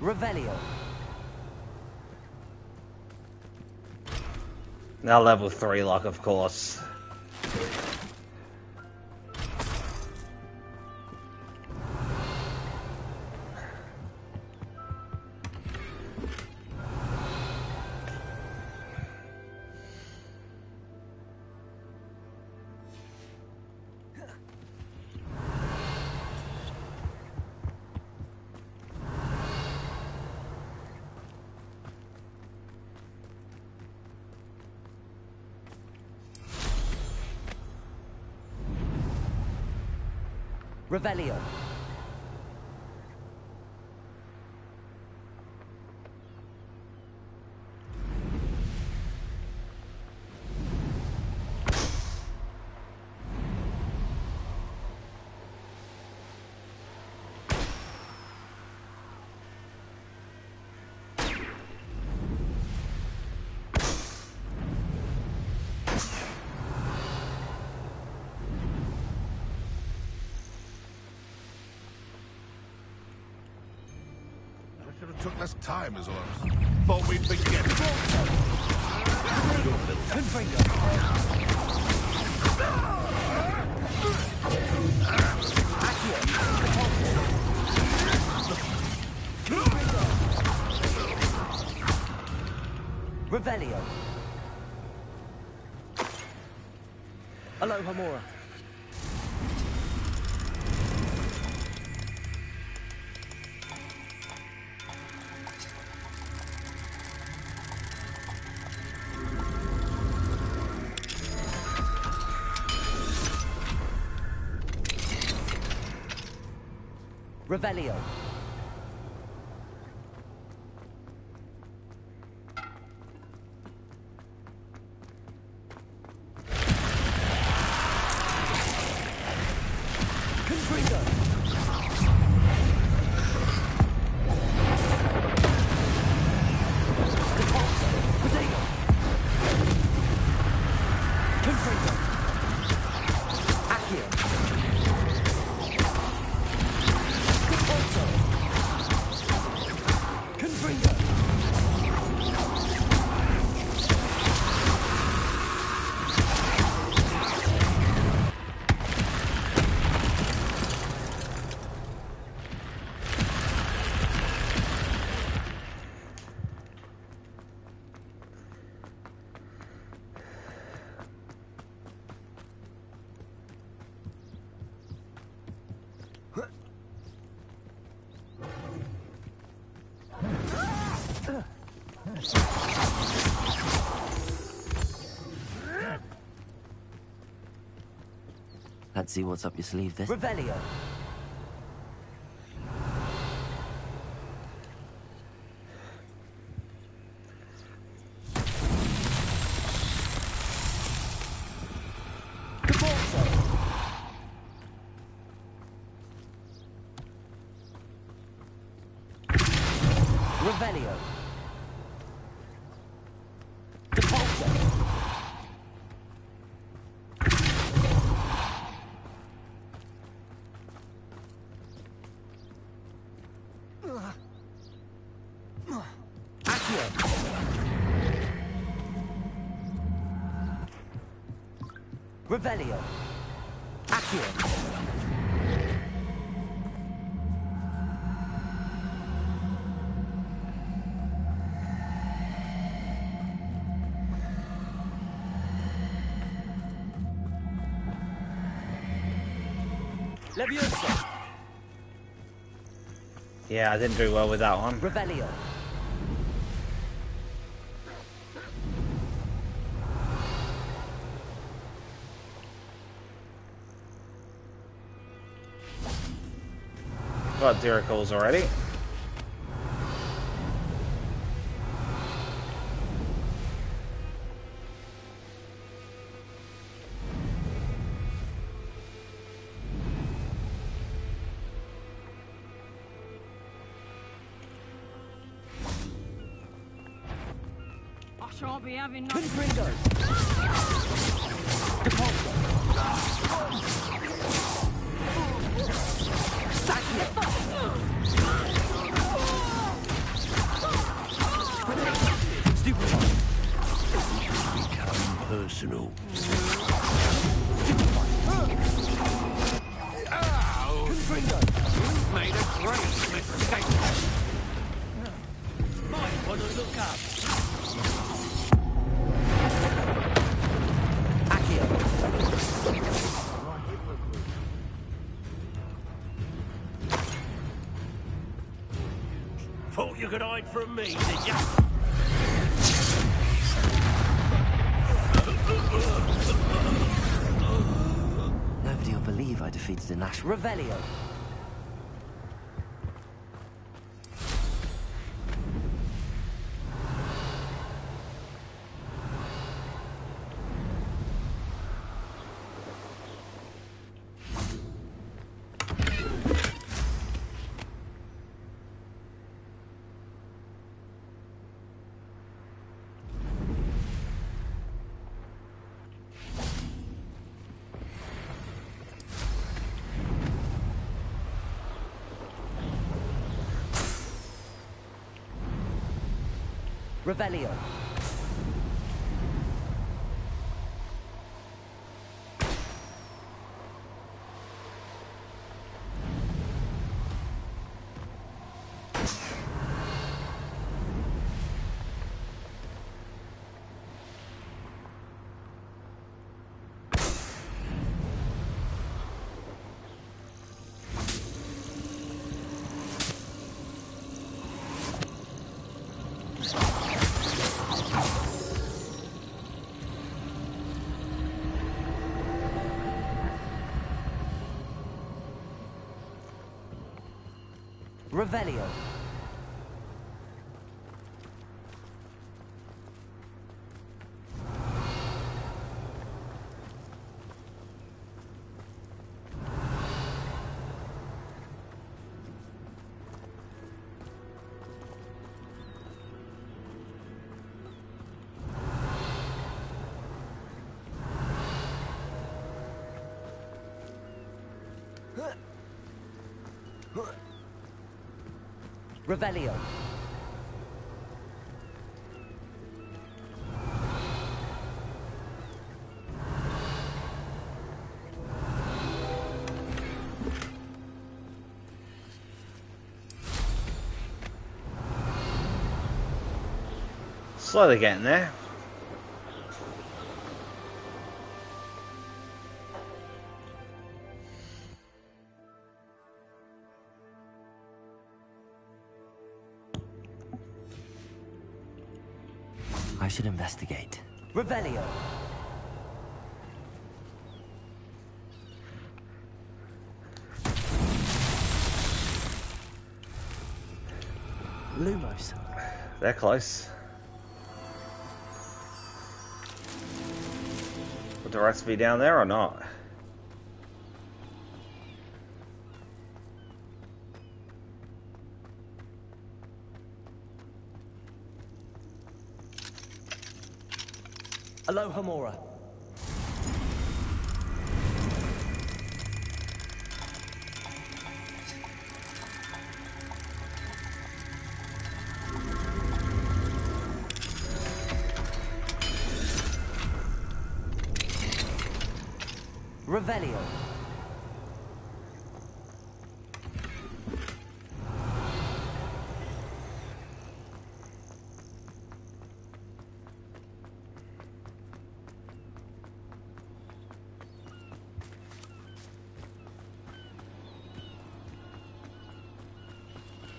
Revelio. Now level 3 lock, of course. Revelio. Took less time as well. Thought we'd forget. Revelio. Aloha Mora. Revelio. Confringo. Defaulto. Potato. Confringo. Accio. Confringo. Let's see what's up your sleeve this. Revelio. Revelio. Defaulto. Revelio. Accio. Leviosa. Yeah, I didn't do well with that one. Revelio. Got Diricles already. I shan't be having no... Confringo. Personal. You've made a great mistake. Might want to look up. Thought you could hide from me, did ya? Nobody will believe I defeated a Nash. Revelio. Revelio. Revelio. Revelio. Slowly getting there. I should investigate. Revelio. Lumos. They're close. Would the rest be down there or not? Aloha Mora. Revelio.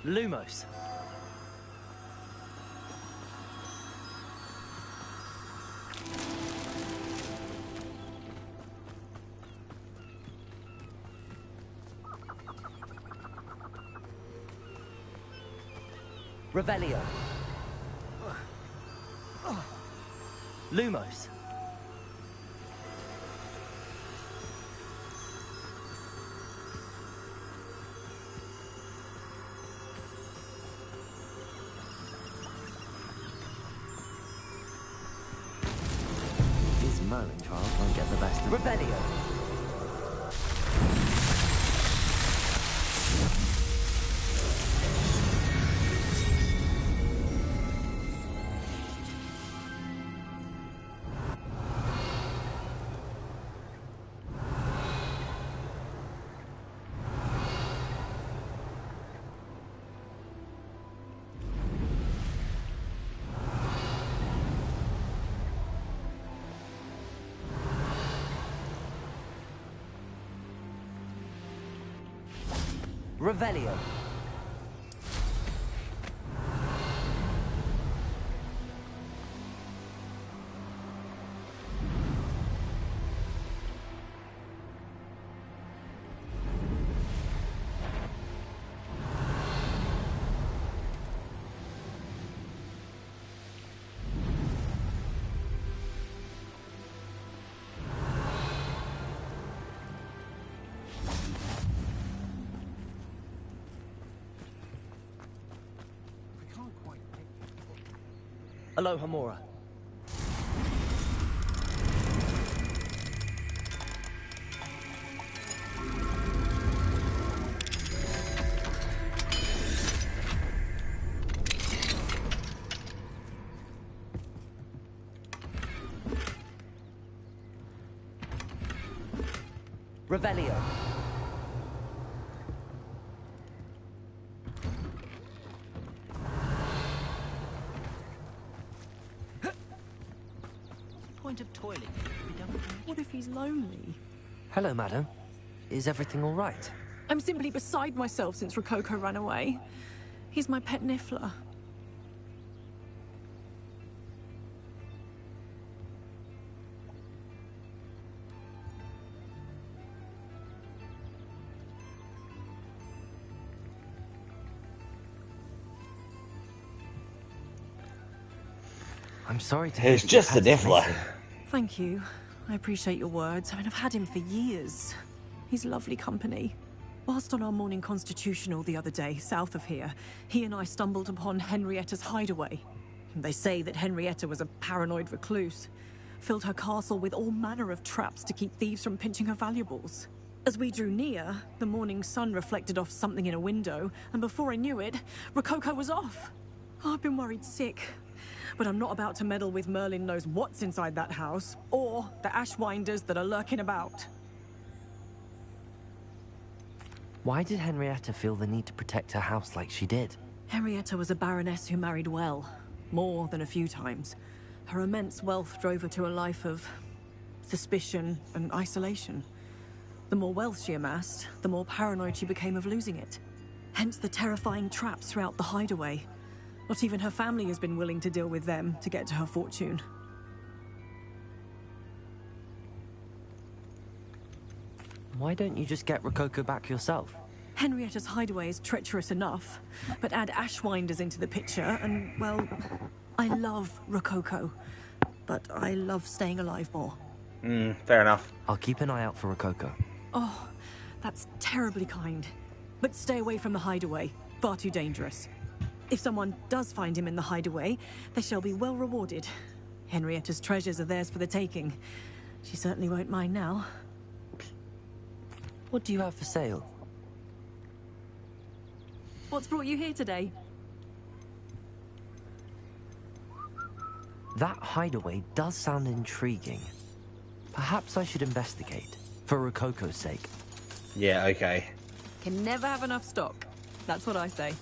Lumos. Revelio. Lumos. These Merlin trials won't get the best of Revelio. Revelio. Aloha Mora. Revelio. Point of toilet. What if he's lonely? Hello, madam. Is everything all right? I'm simply beside myself since Rococo ran away. He's my pet Niffler. I'm sorry to It's just the Niffler. Thank you. I appreciate your words. I mean, I've had him for years. He's lovely company. Whilst on our morning constitutional the other day, south of here, he and I stumbled upon Henrietta's hideaway. They say that Henrietta was a paranoid recluse, filled her castle with all manner of traps to keep thieves from pinching her valuables. As we drew near, the morning sun reflected off something in a window, and before I knew it, Rococo was off. Oh, I've been worried sick. But I'm not about to meddle with Merlin knows what's inside that house, or the Ashwinders that are lurking about. Why did Henrietta feel the need to protect her house like she did? Henrietta was a baroness who married well, more than a few times. Her immense wealth drove her to a life of suspicion and isolation. The more wealth she amassed, the more paranoid she became of losing it. Hence the terrifying traps throughout the hideaway. Not even her family has been willing to deal with them to get to her fortune. Why don't you just get Rococo back yourself? Henrietta's hideaway is treacherous enough, but add Ashwinders into the picture and, well, I love Rococo, but I love staying alive more. Fair enough. I'll keep an eye out for Rococo. Oh, that's terribly kind. But stay away from the hideaway. Far too dangerous. If someone does find him in the hideaway, they shall be well rewarded. Henrietta's treasures are theirs for the taking. She certainly won't mind now. What do you have for sale? What's brought you here today? That hideaway does sound intriguing. Perhaps I should investigate. For Rococo's sake. Yeah, okay. Can never have enough stock. That's what I say.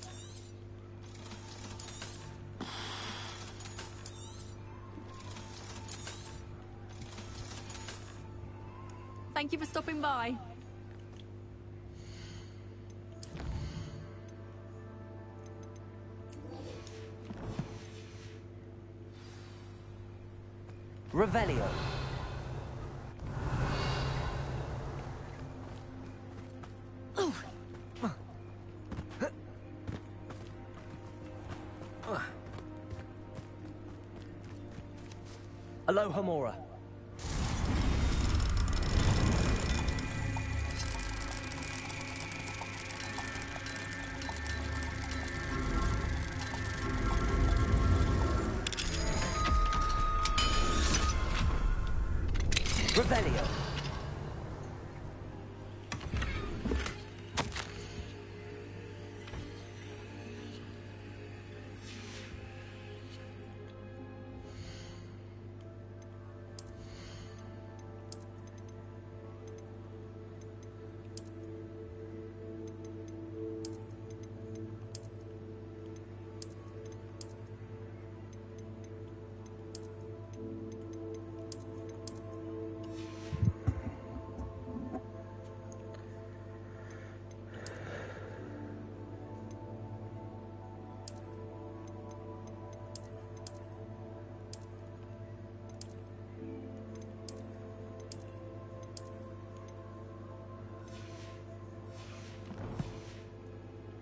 Thank you for stopping by. Revelio. Alohomora. Revelio.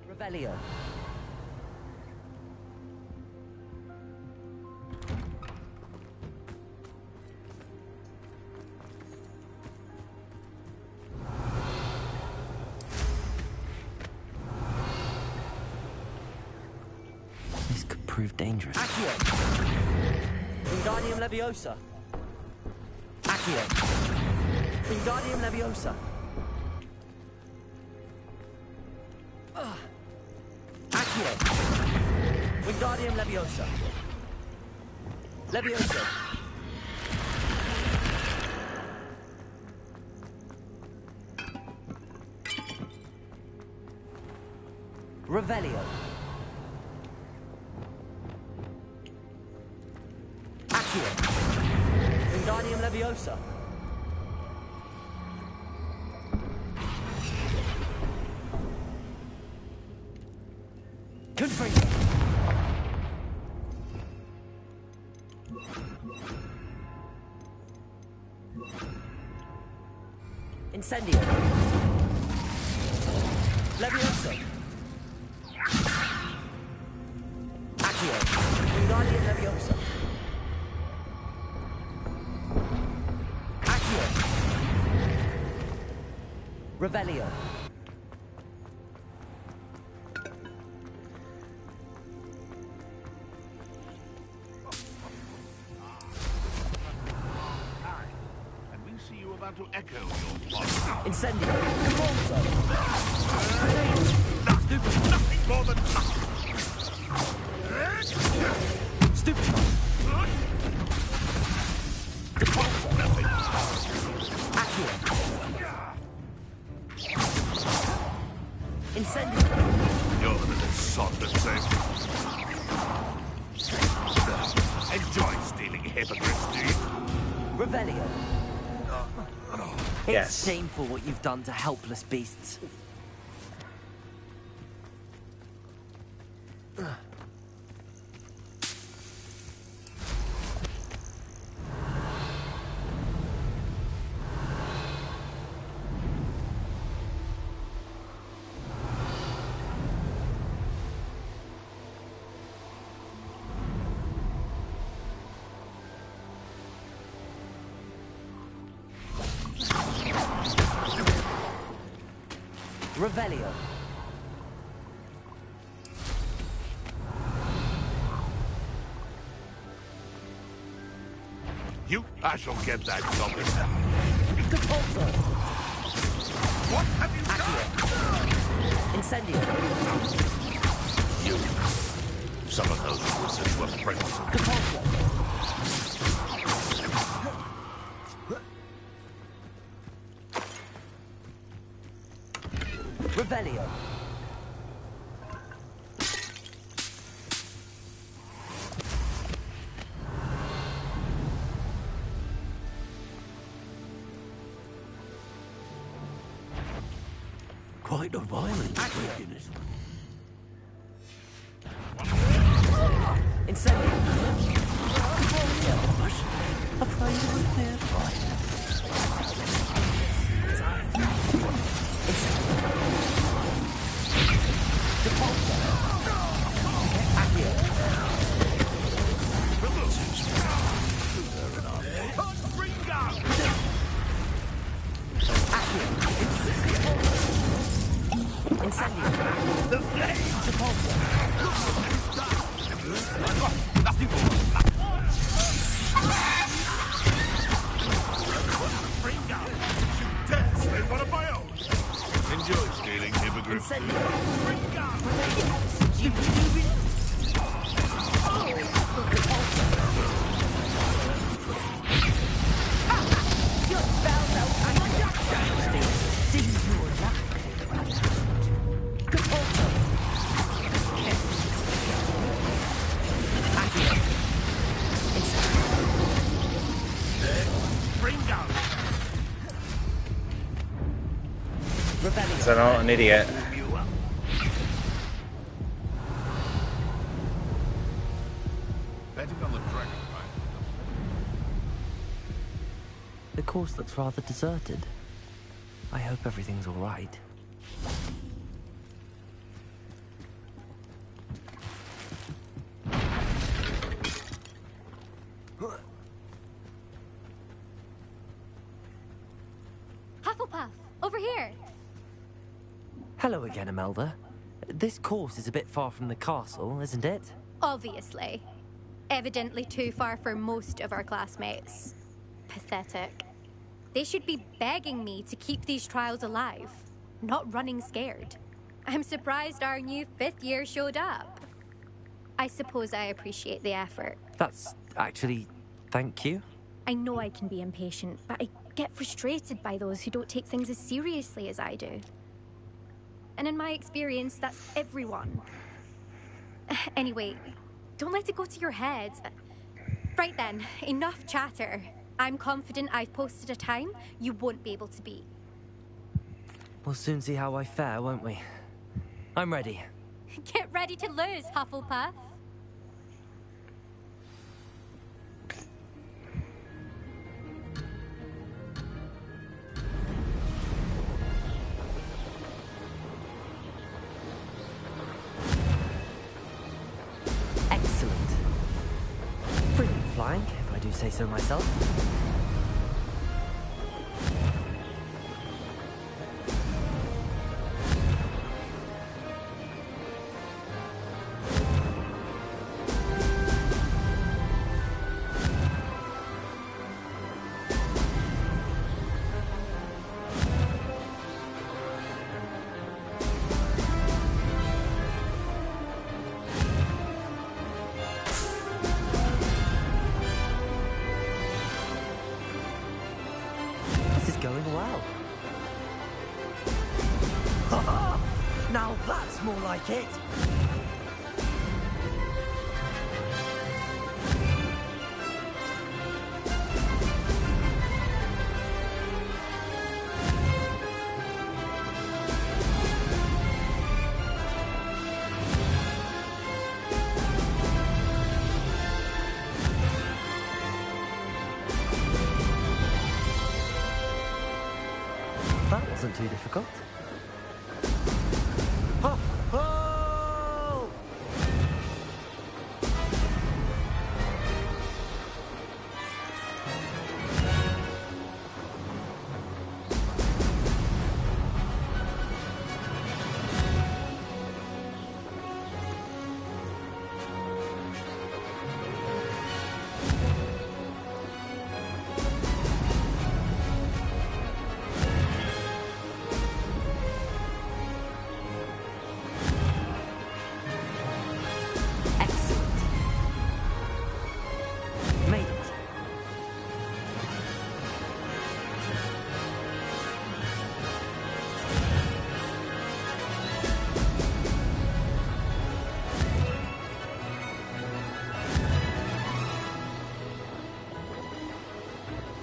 Revelio. This could prove dangerous. Accio. Wingardium Leviosa. Accio. Wingardium Leviosa. Accio. Wingardium Leviosa. Leviosa. Revelio. Accio. Wingardium Leviosa. Confringo. Incendio. Leviosa. Accio. Wingardium Leviosa. Accio. Revelio. To echo your thoughts. Incendio. Convulso. Nothing more than Stupid. nothing. Accio. Incendio. You're the little sod that says. Enjoy stealing hippogriffs, do you? Revelio. It's Yes. shameful what you've done to helpless beasts. Revelio. You? I shall get that goblin. Compulso. What have you done? Incendio. You. Some of those wizards were friends. Compulso. Revelio. Quite a violent trick in this one. Incendio. Afraid of a fair fight. The flames! One of my own. Enjoy stealing, hippogriff. So not an idiot. Betting on the dragon, right? The course looks rather deserted. I hope everything's all right. Hufflepuff, over here. Hello again, Imelda. This course is a bit far from the castle, isn't it? Obviously. Evidently too far for most of our classmates. Pathetic. They should be begging me to keep these trials alive, not running scared. I'm surprised our new 5th year showed up. I suppose I appreciate the effort. That's actually... thank you. I know I can be impatient, but I get frustrated by those who don't take things as seriously as I do. And in my experience, that's everyone. Anyway, don't let it go to your head. Right then, enough chatter. I'm confident I've posted a time you won't be able to beat. We'll soon see how I fare, won't we? I'm ready. Get ready to lose, Hufflepuff. Excellent. Brilliant flying, if I do say so myself. Going well. Now that's more like it. That wasn't too difficult. Ho, ho!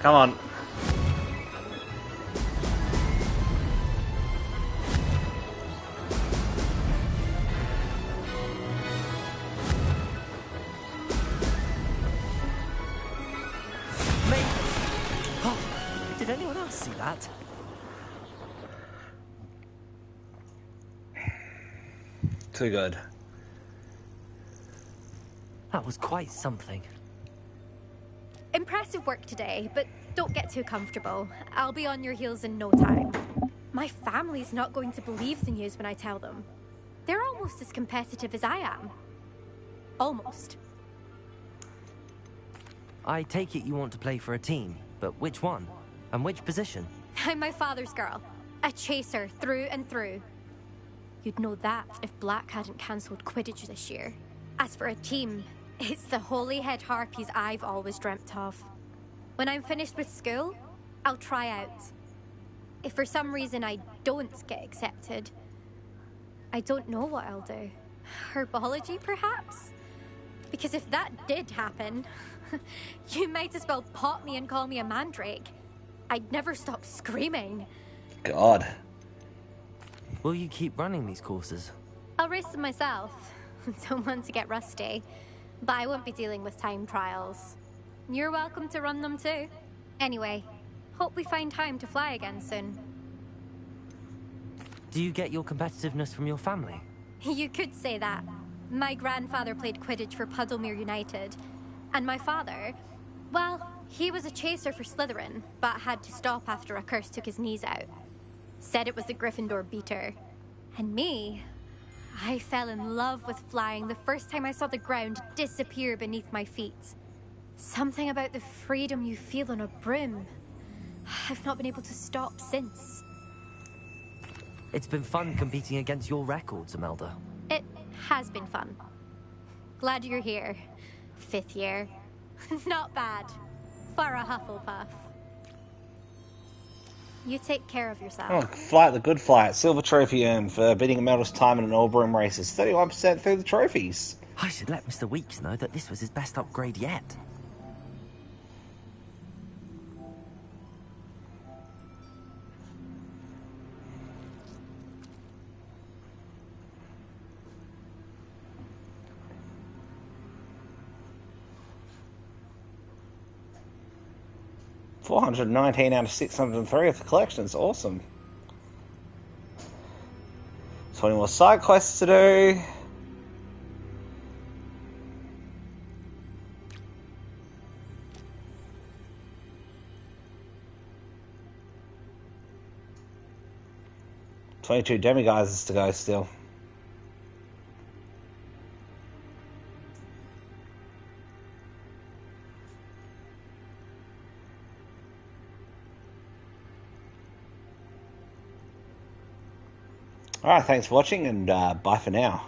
Come on. Did anyone else see that? Too good. That was quite something. Impressive work today, but don't get too comfortable. I'll be on your heels in no time. My family's not going to believe the news when I tell them. They're almost as competitive as I am. Almost. I take it you want to play for a team, but which one? And which position? I'm my father's girl. A chaser through and through. You'd know that if Black hadn't cancelled Quidditch this year. As for a team, it's the holy-head harpies I've always dreamt of. When I'm finished with school, I'll try out. If for some reason I don't get accepted, I don't know what I'll do. Herbology, perhaps? Because if that did happen, you might as well pot me and call me a mandrake. I'd never stop screaming. God. Will you keep running these courses? I'll race them myself. Don't want to get rusty. But I won't be dealing with time trials. You're welcome to run them too. Anyway, hope we find time to fly again soon. Do you get your competitiveness from your family? You could say that. My grandfather played Quidditch for Puddlemere United. And my father, well, he was a chaser for Slytherin, but had to stop after a curse took his knees out. Said it was the Gryffindor beater. And me, I fell in love with flying the first time I saw the ground disappear beneath my feet. Something about the freedom you feel on a broom. I've not been able to stop since. It's been fun competing against your records, Imelda. It has been fun. Glad you're here. 5th year. Not bad. For a Hufflepuff. You take care of yourself. Oh, flight, the good flight. Silver trophy earned for beating Imelda's time in an all-broom race. It's 31% through the trophies. I should let Mr. Weeks know that this was his best upgrade yet. $419 out of 603 of the collection. It's awesome. 20 more side quests to do. $22 demiguises to go still. Alright, thanks for watching, and bye for now.